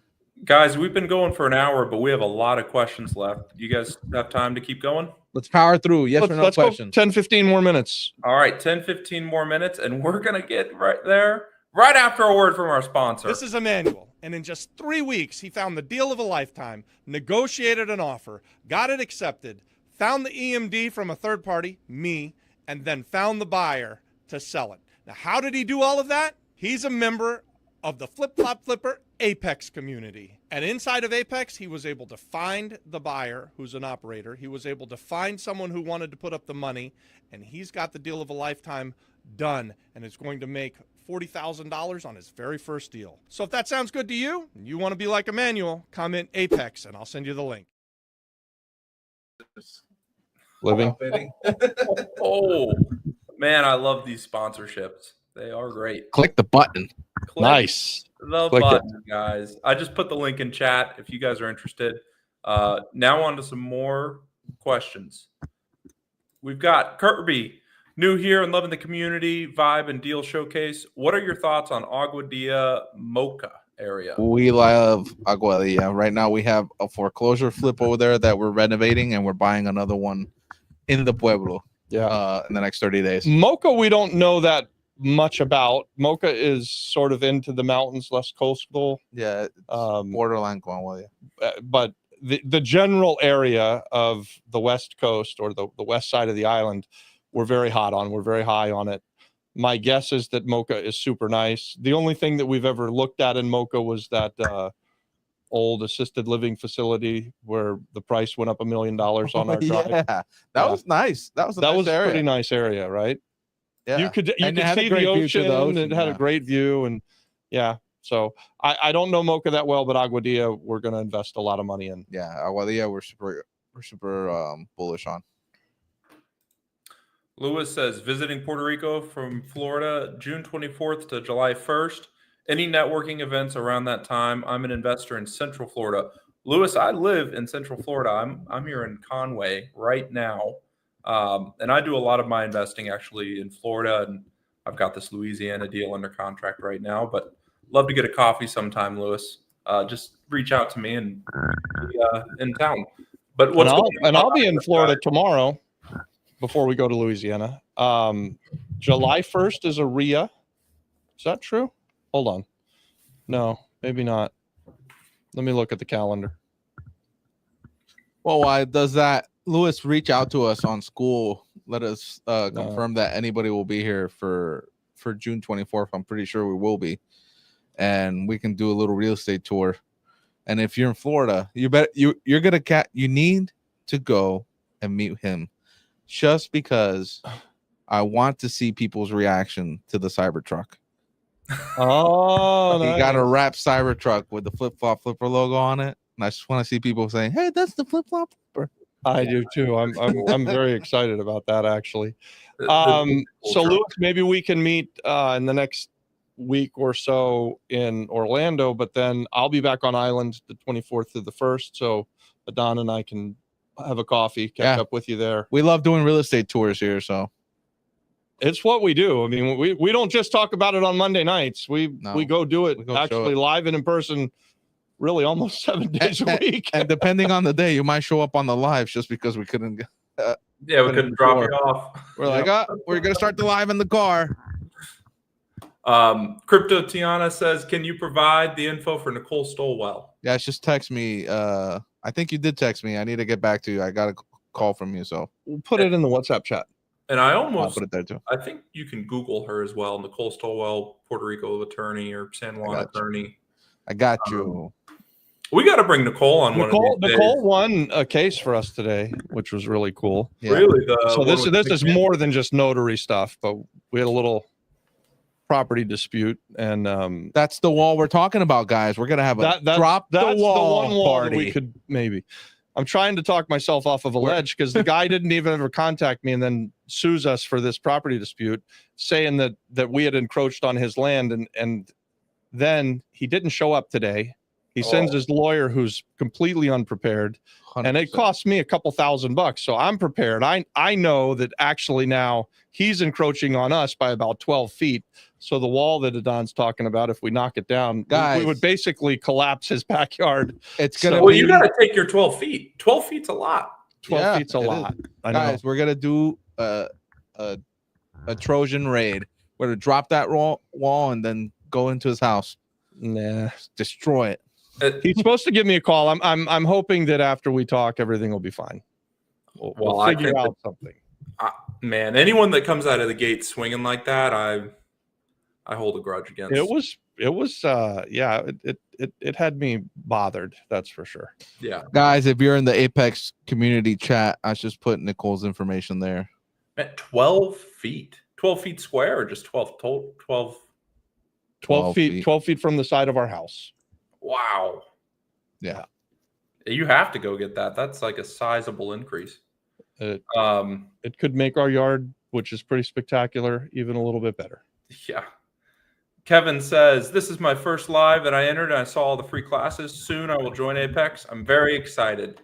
Guys, we've been going for an hour, but we have a lot of questions left. You guys have time to keep going? Let's power through. Yes or no questions. 10, 15 more minutes. All right, 10, 15 more minutes, and we're going to get right there right after a word from our sponsor. This is Emmanuel, and in just 3 weeks, he found the deal of a lifetime, negotiated an offer, got it accepted, found the EMD from a third party, me, and then found the buyer to sell it. Now, how did he do all of that? He's a member of the Flip Flop Flipper Apex community. And inside of Apex, he was able to find the buyer who's an operator. He was able to find someone who wanted to put up the money, and he's got the deal of a lifetime done, and is going to make $40,000 on his very first deal. So if that sounds good to you, and you want to be like Emmanuel, comment Apex, and I'll send you the link. Living. Oh, man, I love these sponsorships. They are great. Click the button. Nice. Click button, guys. I just put the link in chat if you guys are interested. Now on to some more questions. We've got Kirby, new here and loving the community vibe and deal showcase. What are your thoughts on Aguadilla Mocha area? We love Aguadilla. Right now we have a foreclosure flip over there that we're renovating, and we're buying another one in the Pueblo. Yeah. In the next 30 days. Mocha, we don't know that much about. Mocha is sort of into the mountains, less coastal. Yeah, borderline Aguadilla. But the general area of the West Coast, or the west side of the island, we're very hot on. We're very high on it. My guess is that Mocha is super nice. The only thing that we've ever looked at in Mocha was that old assisted living facility where the price went up $1 million on our drive. Yeah, that was nice. That was a pretty nice area, right? Yeah, you could see the ocean. It had a great view, and yeah. So I don't know Mocha that well, but Aguadilla we're going to invest a lot of money in. Yeah, Aguadilla we're super bullish on. Lewis says visiting Puerto Rico from Florida June 24th to July 1st. Any networking events around that time? I'm an investor in Central Florida. Lewis, I live in Central Florida. I'm here in Conway right now. And I do a lot of my investing actually in Florida, and I've got this Louisiana deal under contract right now, but love to get a coffee sometime, Lewis. Just reach out to me and be in town. But I'll be in Florida tomorrow before we go to Louisiana. July 1st is a RIA. Is that true? Hold on. No, maybe not. Let me look at the calendar. Well, why does that Lewis reach out to us on school let us confirm that anybody will be here for June 24th. I'm pretty sure we will be, and we can do a little real estate tour. And if you're in Florida, you need to go and meet him, just because I want to see people's reaction to the Cybertruck. Oh, He nice. got a wrap Cybertruck with the flip-flop flipper logo on it, and I just want to see people saying, "Hey, that's the flip-flop flipper." I do too. I'm very excited about that, actually. The So Lewis, maybe we can meet in the next week or so in Orlando, but then I'll be back on island the 24th through the 1st. So Adon and I can have a coffee, catch up with you there. We love doing real estate tours here, so it's what we do. I mean, we don't just talk about it on Monday nights. We go do it actually live and in person, really almost 7 days a week. And depending on the day, you might show up on the lives just because we couldn't. We couldn't drop you off. We're like, we're gonna start the live in the car. Crypto Tiana says, can you provide the info for Nicole Stolwell? Yeah, just text me. I think you did text me. I need to get back to you. I got a call from you, so we'll put it in the WhatsApp chat. And I'll put it there too. I think you can Google her as well. Nicole Stolwell, Puerto Rico attorney or San Juan attorney. I got you. We got to bring Nicole on. Nicole won a case for us today, which was really cool. Yeah. Really? So this is more than just notary stuff, but we had a little property dispute, and that's the wall we're talking about, guys. We're gonna have a drop the wall the one wall party. That we could maybe. I'm trying to talk myself off of a ledge because the guy didn't even ever contact me and then sues us for this property dispute, saying that we had encroached on his land, and then he didn't show up today. He sends his lawyer, who's completely unprepared, 100%. And it cost me a couple $1,000. So I'm prepared. I know that actually now he's encroaching on us by about 12 feet. So the wall that Adon's talking about, if we knock it down, we would basically collapse his backyard. It's gonna. Well, you got to take your 12 feet. 12 feet's a lot. 12 feet's a lot. I know. Guys, we're gonna do a Trojan raid. We're gonna drop that wall and then go into his house. Nah, destroy it. He's supposed to give me a call. I'm hoping that after we talk, everything will be fine. We'll figure out something. Man, anyone that comes out of the gate swinging like that, I hold a grudge against. It had me bothered. That's for sure. Yeah, guys, if you're in the Apex community chat, I just put Nicole's information there. At 12 feet, 12 feet square, or just 12 feet, 12 feet from the side of our house. Wow. Yeah. You have to go get that. That's like a sizable increase. It could make our yard, which is pretty spectacular, even a little bit better. Yeah. Kevin says, this is my first live that I entered, and I saw all the free classes. Soon I will join Apex. I'm very excited.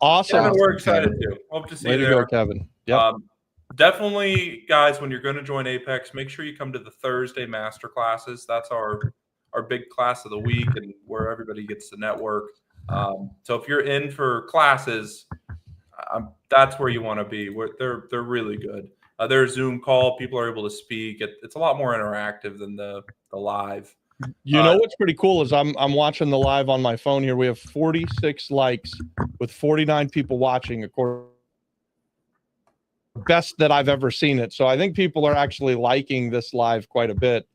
Awesome. Kevin, we're excited too. Hope to see you there. Way to go, Kevin. Yep. Definitely, guys, when you're going to join Apex, make sure you come to the Thursday master classes. That's our big class of the week, and where everybody gets to network. So if you're in for classes, that's where you want to be. They're really good. They're a Zoom call. People are able to speak. It's a lot more interactive than the live. You know what's pretty cool is I'm watching the live on my phone here. We have 46 likes with 49 people watching, according best that I've ever seen it. So I think people are actually liking this live quite a bit.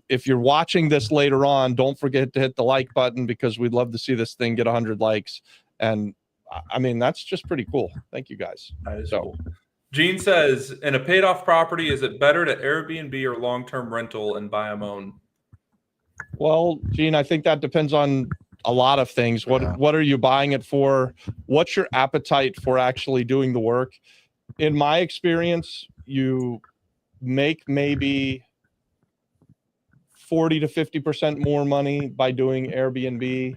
If you're watching this later on, don't forget to hit the like button, because we'd love to see this thing get 100 likes. And I mean, that's just pretty cool. Thank you guys. That is cool. Gene says, in a paid off property, is it better to Airbnb or long-term rental and buy them own? Well, Gene, I think that depends on a lot of things. What are you buying it for? What's your appetite for actually doing the work? In my experience, you make maybe 40 to 50% more money by doing Airbnb.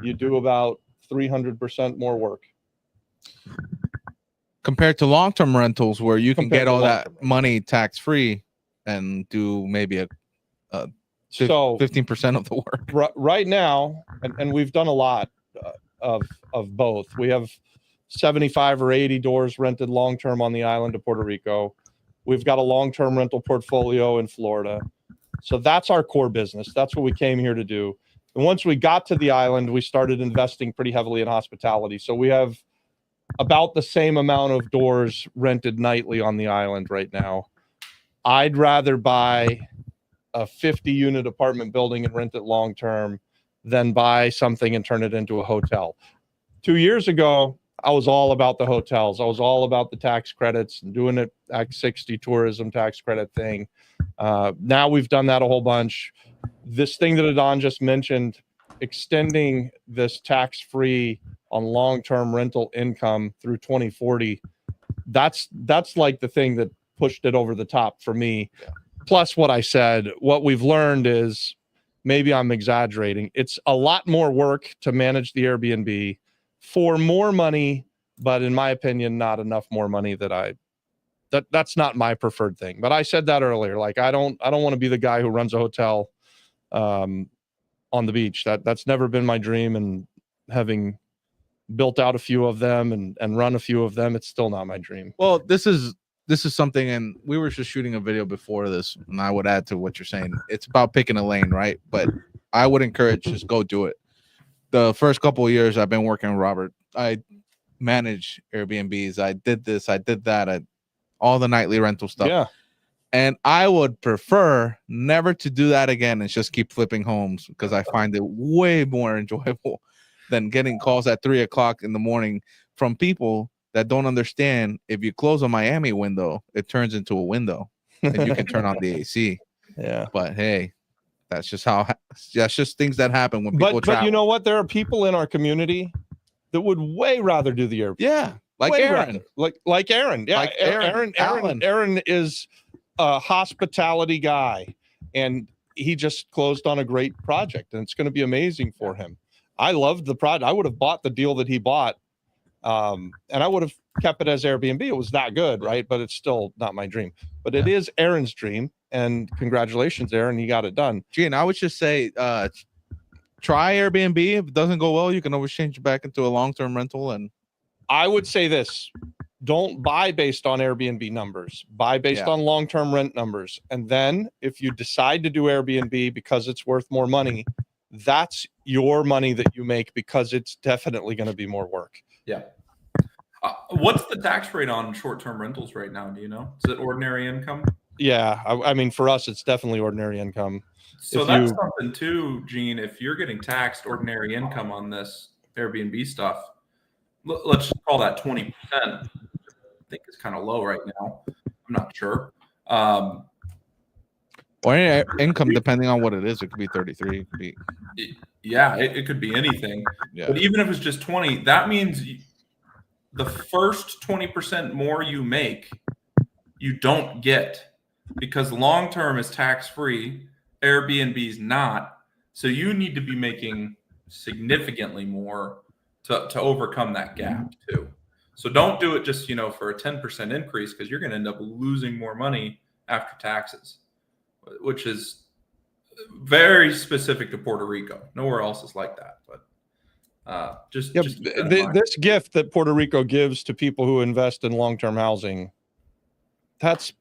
You do about 300% more work. Compared to long-term rentals, where you can get all that money tax-free and do maybe a 15% of the work. Right now, and we've done a lot of both. We have 75 or 80 doors rented long-term on the island of Puerto Rico. We've got a long-term rental portfolio in Florida. So that's our core business. That's what we came here to do. And once we got to the island, we started investing pretty heavily in hospitality. So we have about the same amount of doors rented nightly on the island right now. I'd rather buy a 50-unit apartment building and rent it long term than buy something and turn it into a hotel. 2 years ago, I was all about the hotels. I was all about the tax credits and doing it Act 60 tourism tax credit thing. Now we've done that a whole bunch. This thing that Adon just mentioned, extending this tax-free on long-term rental income through 2040, that's like the thing that pushed it over the top for me. Yeah. Plus what I said, what we've learned is, maybe I'm exaggerating, it's a lot more work to manage the Airbnb for more money, but in my opinion, not enough more money that's not my preferred thing. But I said that earlier, like I don't want to be the guy who runs a hotel on the beach. That's never been my dream, and having built out a few of them and run a few of them, it's still not my dream. Well, this is something, and we were just shooting a video before this, and I would add to what you're saying. It's about picking a lane, right? But I would encourage, just go do it. The first couple of years I've been working with Robert, I managed Airbnbs. I did this, I did that, all the nightly rental stuff. Yeah. And I would prefer never to do that again and just keep flipping homes, because I find it way more enjoyable than getting calls at 3 o'clock in the morning from people that don't understand. If you close a Miami window, it turns into a window and you can turn on the AC. Yeah. But hey, that's just things that happen when people travel. But you know what? There are people in our community that would way rather do the Airbnb. Yeah. Like way Aaron. Rather. Like Aaron. Yeah. Like Aaron is a hospitality guy, and he just closed on a great project, and it's going to be amazing for him. I loved the project. I would have bought the deal that he bought. And I would have kept it as Airbnb. It was that good, right? But it's still not my dream. But it is Aaron's dream. And congratulations, Aaron. You got it done. Gee, and I would just say, try Airbnb. If it doesn't go well, you can always change it back into a long-term rental. And I would say this: don't buy based on Airbnb numbers. Buy based on long-term rent numbers. And then if you decide to do Airbnb because it's worth more money, that's your money that you make, because it's definitely going to be more work. Yeah. What's the tax rate on short-term rentals right now? Do you know? Is it ordinary income? Yeah. I mean, for us, it's definitely ordinary income. So that's something too, Gene. If you're getting taxed ordinary income on this Airbnb stuff, let's just call that 20%. I think it's kind of low right now. I'm not sure. Or any income, depending on what it is. It could be 33. It could be. Yeah, it could be anything. Yeah. But even if it's just 20, that means the first 20% more you make, you don't get, because long-term is tax-free. Airbnb is not. So you need to be making significantly more to overcome that gap too. So don't do it just, for a 10% increase, because you're going to end up losing more money after taxes, which is very specific to Puerto Rico. Nowhere else is like that. But just this gift that Puerto Rico gives to people who invest in long-term housing, that's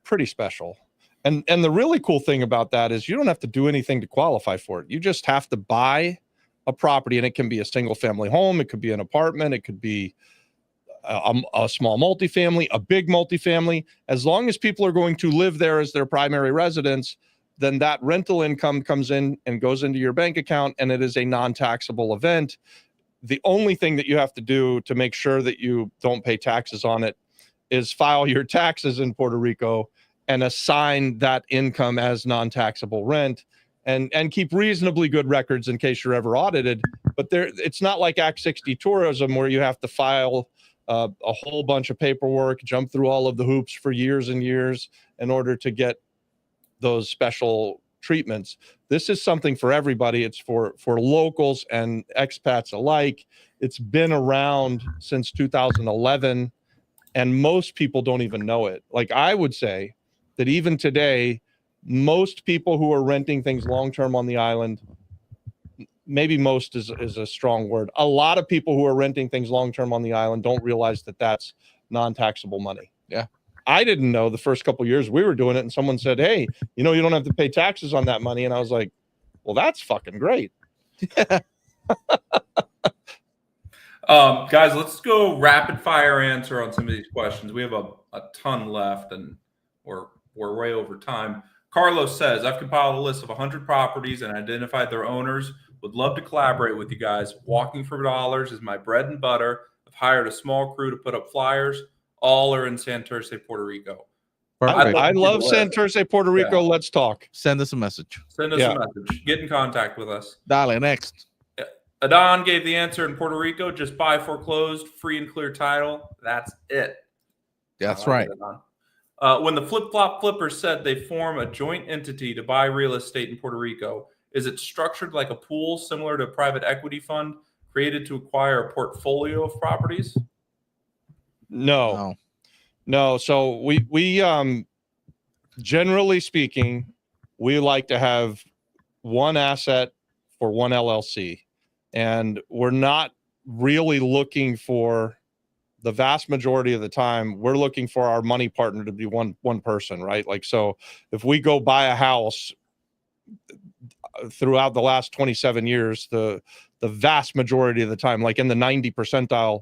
pretty special. And the really cool thing about that is you don't have to do anything to qualify for it. You just have to buy a property, and it can be a single family home. It could be an apartment. It could be a small multifamily, a big multifamily. As long as people are going to live there as their primary residence, then that rental income comes in and goes into your bank account, and it is a non-taxable event. The only thing that you have to do to make sure that you don't pay taxes on it is file your taxes in Puerto Rico and assign that income as non-taxable rent, and keep reasonably good records in case you're ever audited. But it's not like Act 60 tourism, where you have to file a whole bunch of paperwork, jump through all of the hoops for years and years in order to get those special treatments. This is something for everybody. It's for locals and expats alike. It's been around since 2011, and most people don't even know it. Like, I would say that even today, most people who are renting things long-term on the island, maybe most is a strong word. A lot of people who are renting things long-term on the island don't realize that that's non-taxable money. Yeah. I didn't know the first couple of years we were doing it, and someone said, hey, you don't have to pay taxes on that money. And I was like, well, that's fucking great. Guys, let's go rapid fire answer on some of these questions. We have a ton left, and we're way over time. Carlos says, I've compiled a list of 100 properties and identified their owners. Would love to collaborate with you guys. Walking for dollars is my bread and butter. I've hired a small crew to put up flyers. All are in Santurce, Puerto Rico. I love Santurce, Puerto Rico. Yeah. Let's talk. Send us a message. Send us a message. Get in contact with us. Dale, next. Adon gave the answer in Puerto Rico. Just buy foreclosed, free and clear title. That's it. That's right. When the flip-flop flippers said they form a joint entity to buy real estate in Puerto Rico, is it structured like a pool similar to a private equity fund created to acquire a portfolio of properties? No. So we generally speaking, we like to have one asset for one LLC, and we're not really looking for, the vast majority of the time, we're looking for our money partner to be one person, right? Like, so if we go buy a house throughout the last 27 years, the vast majority of the time, like in the 90 percentile,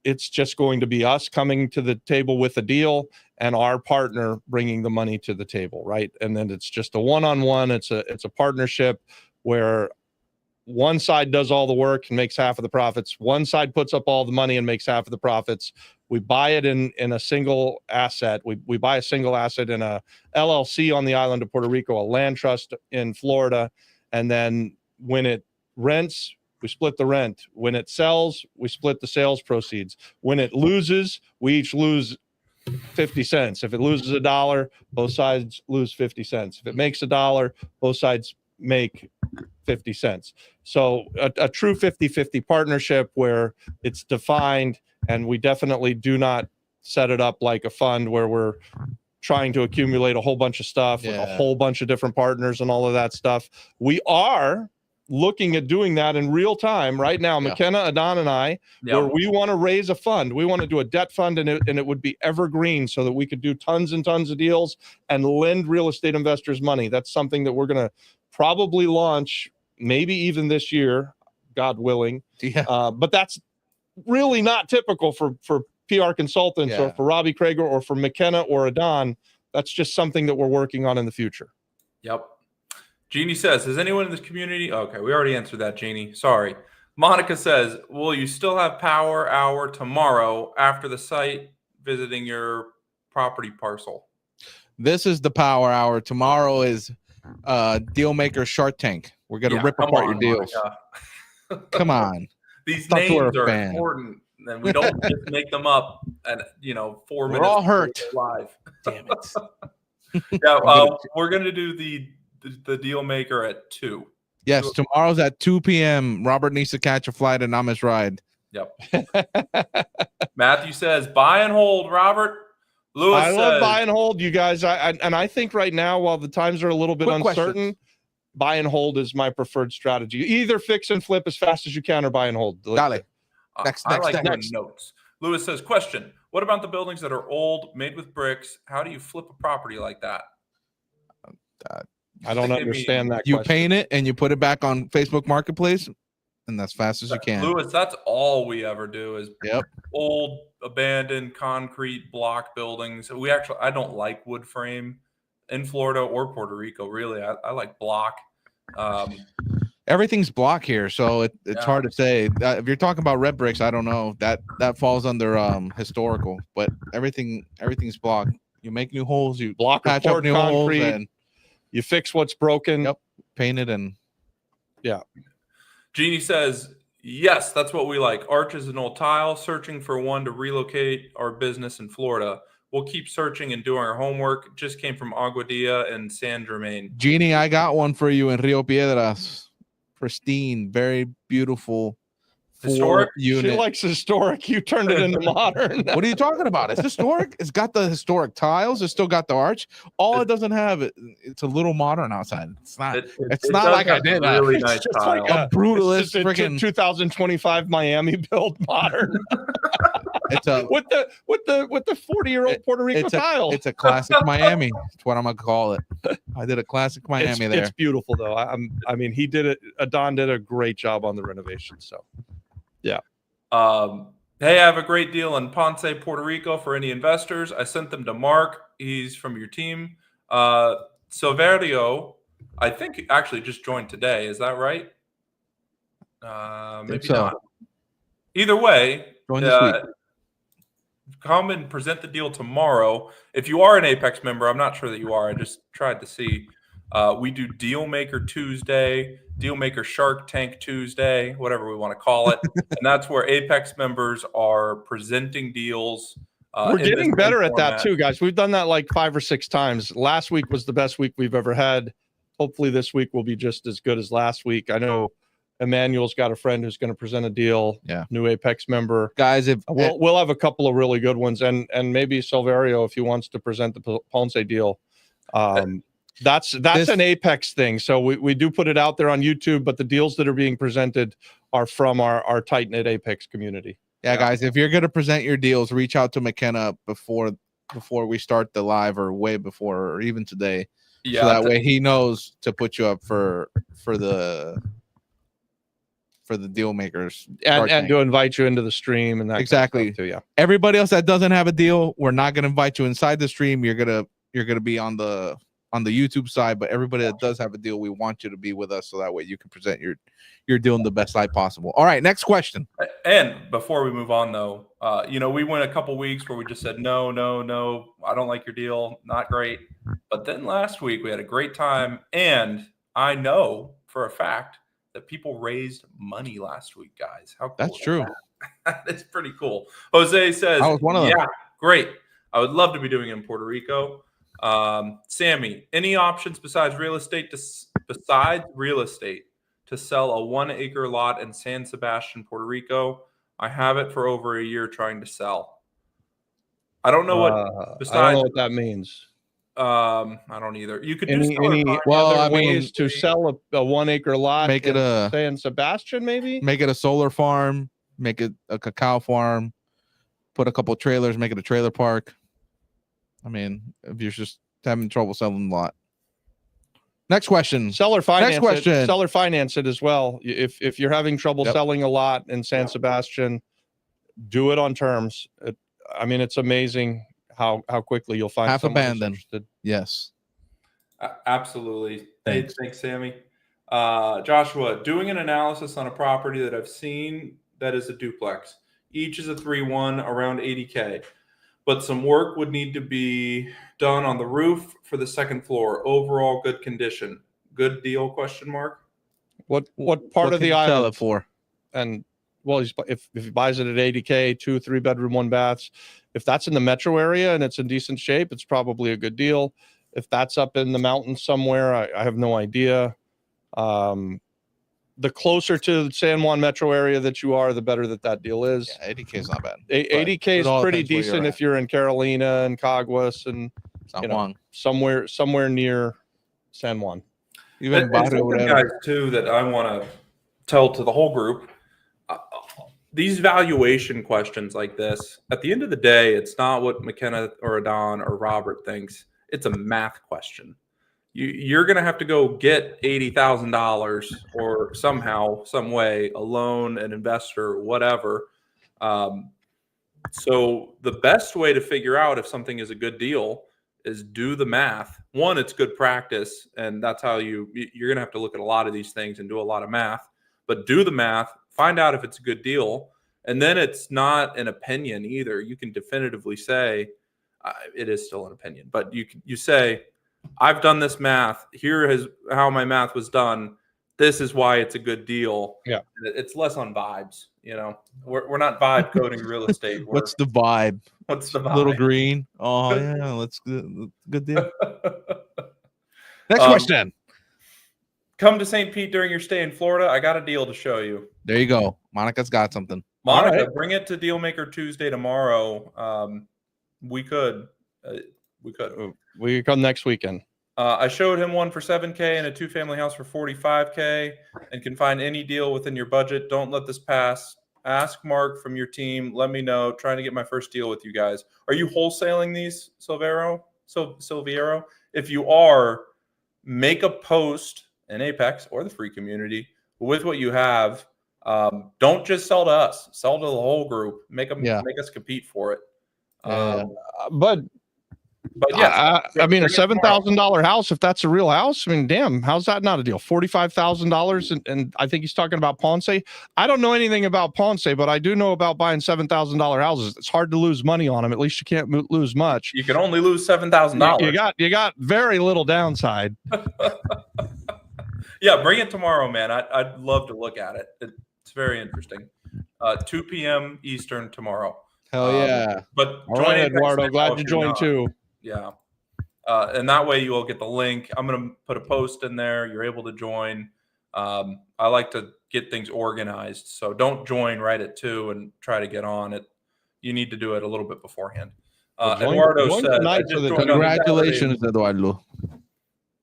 it's just going to be us coming to the table with a deal and our partner bringing the money to the table, right? And then it's just a one-on-one. It's a partnership where one side does all the work and makes half of the profits. One side puts up all the money and makes half of the profits. We buy it in a single asset. We buy a single asset in a LLC on the island of Puerto Rico, a land trust in Florida, and then when it rents, we split the rent. When it sells, we split the sales proceeds. When it loses, we each lose 50 cents. If it loses $1, both sides lose 50 cents. If it makes $1, both sides make 50 cents. So a true 50-50 partnership where it's defined, and we definitely do not set it up like a fund where we're trying to accumulate a whole bunch of stuff with a whole bunch of different partners and all of that stuff. We are looking at doing that in real time right now. McKenna, Adon, and I, where we want to raise a fund. We want to do a debt fund, and it would be evergreen so that we could do tons and tons of deals and lend real estate investors money. That's something that we're going to probably launch maybe even this year, God willing. But that's really not typical for PR consultants or for Robbie Krager or for McKenna or Adon. That's just something that we're working on in the future. Yep. Jeannie says, has anyone in this community? Okay, we already answered that, Jeannie. Sorry. Monica says, will you still have power hour tomorrow after the site visiting your property parcel? This is the power hour. Tomorrow is Deal Maker Shark Tank. We're going to rip apart your deals. Come on. These names are important, and we don't just make them up and 4 minutes. We're all hurt. Live. Damn it. We're going to do the Deal Maker at 2. Yes, tomorrow's at 2 p.m. Robert needs to catch a flight and I'm his ride. Yep. Matthew says, buy and hold, Robert. Lewis says, love buy and hold, you guys. I think right now, while the times are a little bit uncertain, buy and hold is my preferred strategy. Either fix and flip as fast as you can or buy and hold. Dale. Next. Notes. Lewis says, question, what about the buildings that are old, made with bricks? How do you flip a property like that? I don't understand that. You paint it and you put it back on Facebook Marketplace, and as fast as you can. Lewis, that's all we ever do is old, abandoned concrete block buildings. I don't like wood frame in Florida or Puerto Rico. Really, I like block. Everything's block here, so it's hard to say. If you're talking about red bricks, I don't know. That falls under historical, but everything's block. You make new holes, you block, patch up new concrete, holes, and you fix what's broken. Yep, paint it, and Jeannie says, yes, that's what we like. Arches and old tile, searching for one to relocate our business in Florida. We'll keep searching and doing our homework. Just came from Aguadilla and San Germain. Jeannie, I got one for you in Rio Piedras. Pristine, very beautiful. Historic unit. She likes historic. You turned it into modern. What are you talking about? It's historic. It's got the historic tiles. It's still got the arch. All it doesn't have, it's a little modern outside. It's not. It's not like I did. Really nice just tile. like a brutalist freaking 2025 Miami built modern. It's a with the 40-year-old Puerto Rico tile. It's a classic Miami. That's what I'm gonna call it. I did a classic Miami there. It's beautiful though. He did it. Adon did a great job on the renovation. So. Yeah. Hey, I have a great deal in Ponce, Puerto Rico for any investors. I sent them to Mark. He's from your team. Silverio, I think actually just joined today. Is that right? Maybe so. not. Either way, Join this week. come and present the deal tomorrow. If you are an Apex member, I'm not sure that you are. I just tried to see. We do Deal Maker Tuesday, Deal Maker Shark Tank Tuesday, whatever we want to call it. And that's where Apex members are presenting deals. We're in this getting better at that format. too, guys. We've done that like 5 or 6 times. Last week was the best week we've ever had. Hopefully this week will be just as good as last week. I know Emmanuel's got a friend who's going to present a deal. Yeah. New Apex member. Guys, if We'll have a couple of really good ones, and maybe Silverio, if he wants to present the Ponce deal. That's an Apex thing. So we do put it out there on YouTube, but the deals that are being presented are from our tight-knit Apex community. Yeah, guys, if you're going to present your deals, reach out to McKenna before we start the live, or way before, or even today. Yeah, so that way he knows to put you up for the deal makers and to invite you into the stream and that exactly kind of stuff too. Yeah. Everybody else that doesn't have a deal, we're not going to invite you inside the stream. You're gonna be on the YouTube side, but everybody that does have a deal, we want you to be with us so that way you can present your deal in the best light possible. All right, next question. And before we move on, though, we went a couple weeks where we just said no, I don't like your deal, not great. But then last week we had a great time, and I know for a fact that people raised money last week, guys. How cool That's true. It's pretty cool. Jose says, I was one of them. Yeah, great. I would love to be doing it in Puerto Rico. Sammy, any options besides real estate to sell a 1 acre lot in San Sebastian, Puerto Rico? I have it for over a year trying to sell. I don't know what besides. I don't know what that means. I don't either. You could do any other ways to sell a 1 acre lot. Make it a San Sebastian, maybe. Make it a solar farm. Make it a cacao farm. Put a couple trailers. Make it a trailer park. I mean, if you're just having trouble selling the lot. Next question. Seller finance. Next question. Seller finance it as well. If you're having trouble selling a lot in San Sebastian, do it on terms. It's amazing how quickly you'll find half someone abandoned. interested. Yes. Absolutely. Thanks, Sammy. Joshua, doing an analysis on a property that I've seen that is a duplex. Each is a 3-1 around 80K. But some work would need to be done on the roof for the second floor. Overall, good condition. Good deal? ? What part of the island? Sell it for? And well, if he buys it at 80K, 2 3-bedroom, 1 baths, if that's in the metro area and it's in decent shape, it's probably a good deal. If that's up in the mountains somewhere, I have no idea. The closer to the San Juan metro area that you are, the better that deal is. Yeah, 80K is not bad. 80K is pretty decent if you're in Carolina and Caguas and somewhere near San Juan. Even something, guys, too, that I want to tell to the whole group. These valuation questions like this, at the end of the day, it's not what McKenna or Adon or Robert thinks. It's a math question. You're going to have to go get $80,000 or somehow, some way, a loan, an investor, whatever. So the best way to figure out if something is a good deal is do the math. One, it's good practice, and that's how you're going to have to look at a lot of these things and do a lot of math. But do the math, find out if it's a good deal, and then it's not an opinion either. You can definitively say it is still an opinion, but you say, I've done this math. Here is how my math was done. This is why it's a good deal. Yeah, it's less on vibes. We're not vibe coding real estate. What's the vibe? What's the vibe? Little green. Oh yeah, let's good deal. Next question. Come to St. Pete during your stay in Florida. I got a deal to show you. There you go. Monica's got something. Monica, bring it to Dealmaker Tuesday tomorrow. We could come next weekend. I showed him one for $7K and a 2-family house for $45K, and can find any deal within your budget. Don't let this pass. Ask Mark from your team. Let me know. Trying to get my first deal with you guys. Are you wholesaling these, Silverio? If you are, make a post in Apex or the free community with what you have. Don't just sell to us. Sell to the whole group. Make us compete for it. But yeah, I mean, a $7,000 house, if that's a real house, I mean, damn, how's that not a deal? $45,000, and I think he's talking about Ponce. I don't know anything about Ponce, but I do know about buying $7,000 houses. It's hard to lose money on them. At least you can't lose much. You can only lose $7,000. You got very little downside. Yeah, bring it tomorrow, man. I'd love to look at it. It's very interesting. 2 p.m. Eastern tomorrow. Hell yeah. But all right, Eduardo, glad you joined too. Yeah. And that way you will get the link. I'm going to put a post in there. You're able to join. I like to get things organized. So don't join right at 2 and try to get on it. You need to do it a little bit beforehand. Eduardo said, congratulations, Eduardo.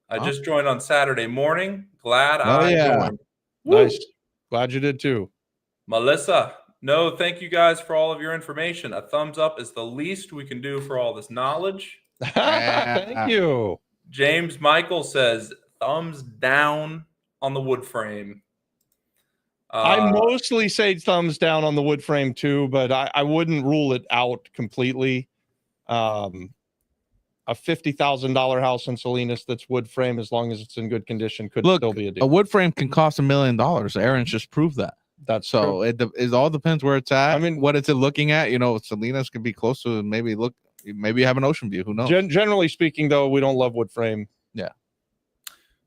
I just joined on Saturday morning. Glad I joined. Nice. Glad you did too. Melissa, no, thank you guys for all of your information. A thumbs up is the least we can do for all this knowledge. Thank you. James Michael says thumbs down on the wood frame. I mostly say thumbs down on the wood frame too, but I wouldn't rule it out completely. A $50,000 house in Salinas that's wood frame, as long as it's in good condition, could still be a deal. A wood frame can cost $1 million. Aaron's just proved that. That's so true. It all depends where it's at. I mean, what it's looking at. You know, Salinas can be close to maybe you have an ocean view. Who knows? Generally speaking, though, we don't love wood frame. Yeah.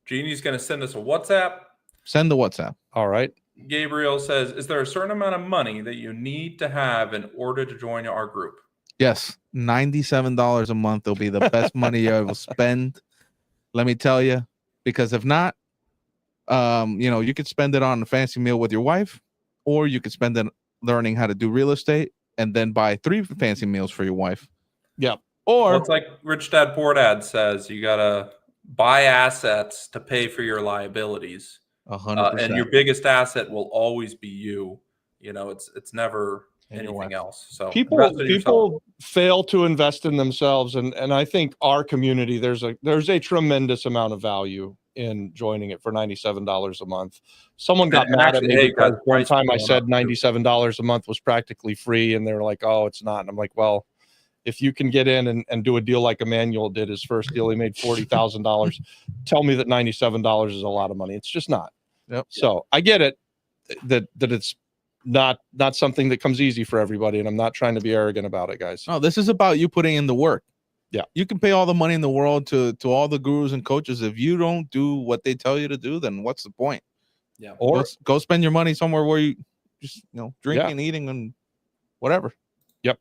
Jeannie's going to send us a WhatsApp. Send the WhatsApp. All right. Gabriel says, is there a certain amount of money that you need to have in order to join our group? Yes. $97 a month will be the best money you ever spend. Let me tell you, because if not, you could spend it on a fancy meal with your wife, or you could spend it learning how to do real estate and then buy 3 fancy meals for your wife. Yeah. Or it's like Rich Dad Poor Dad says, you got to buy assets to pay for your liabilities. 100%. And your biggest asset will always be you. You know, it's never anything else. So people fail to invest in themselves, and I think our community, there's a tremendous amount of value in joining it for $97 a month. Someone got mad at me because one time I said $97 a month was practically free, and they're like, "Oh, it's not." And I'm like, "Well, if you can get in and do a deal like Emmanuel did, his first deal, he made $40,000. Tell me that $97 is a lot of money. It's just not." Yep. So I get it that it's not something that comes easy for everybody, and I'm not trying to be arrogant about it, guys. No, this is about you putting in the work. Yeah. You can pay all the money in the world to all the gurus and coaches. If you don't do what they tell you to do, then what's the point? Yeah. Or go spend your money somewhere where you just drinking, eating, and whatever. Yep.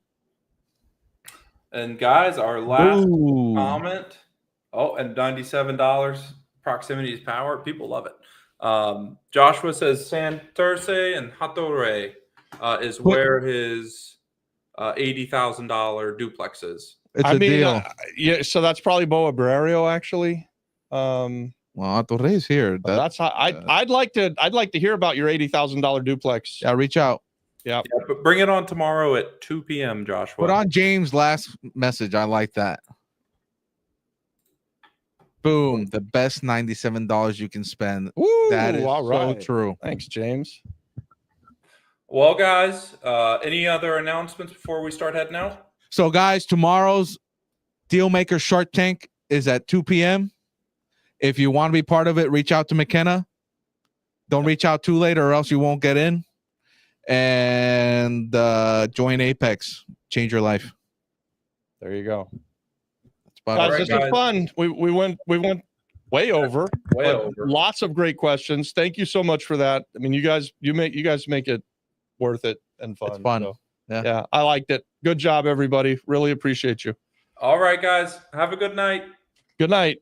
And guys, our last comment. Oh, and $97. Proximity is power. People love it. Joshua says Santurce and Hatorre is where his $80,000 duplex is. It's a deal. Yeah, so that's probably Boa Barrio, actually. Well, Hatorre's here. That's how I'd like to hear about your $80,000 duplex. Yeah, reach out. Yeah, but bring it on tomorrow at 2 p.m. Joshua. Put on James' last message. I like that. Boom, the best $97 you can spend. Ooh, that is so true. Thanks, James. Well, guys, any other announcements before we start heading out? So, guys, tomorrow's Dealmaker Shark Tank is at 2 p.m. If you want to be part of it, reach out to McKenna. Don't reach out too late or else you won't get in. And join Apex. Change your life. There you go. Guys, this was fun. We went way over. Lots of great questions. Thank you so much for that. I mean, you guys make it worth it and fun. It's fun. So, yeah, I liked it. Good job, everybody. Really appreciate you. All right, guys. Have a good night. Good night.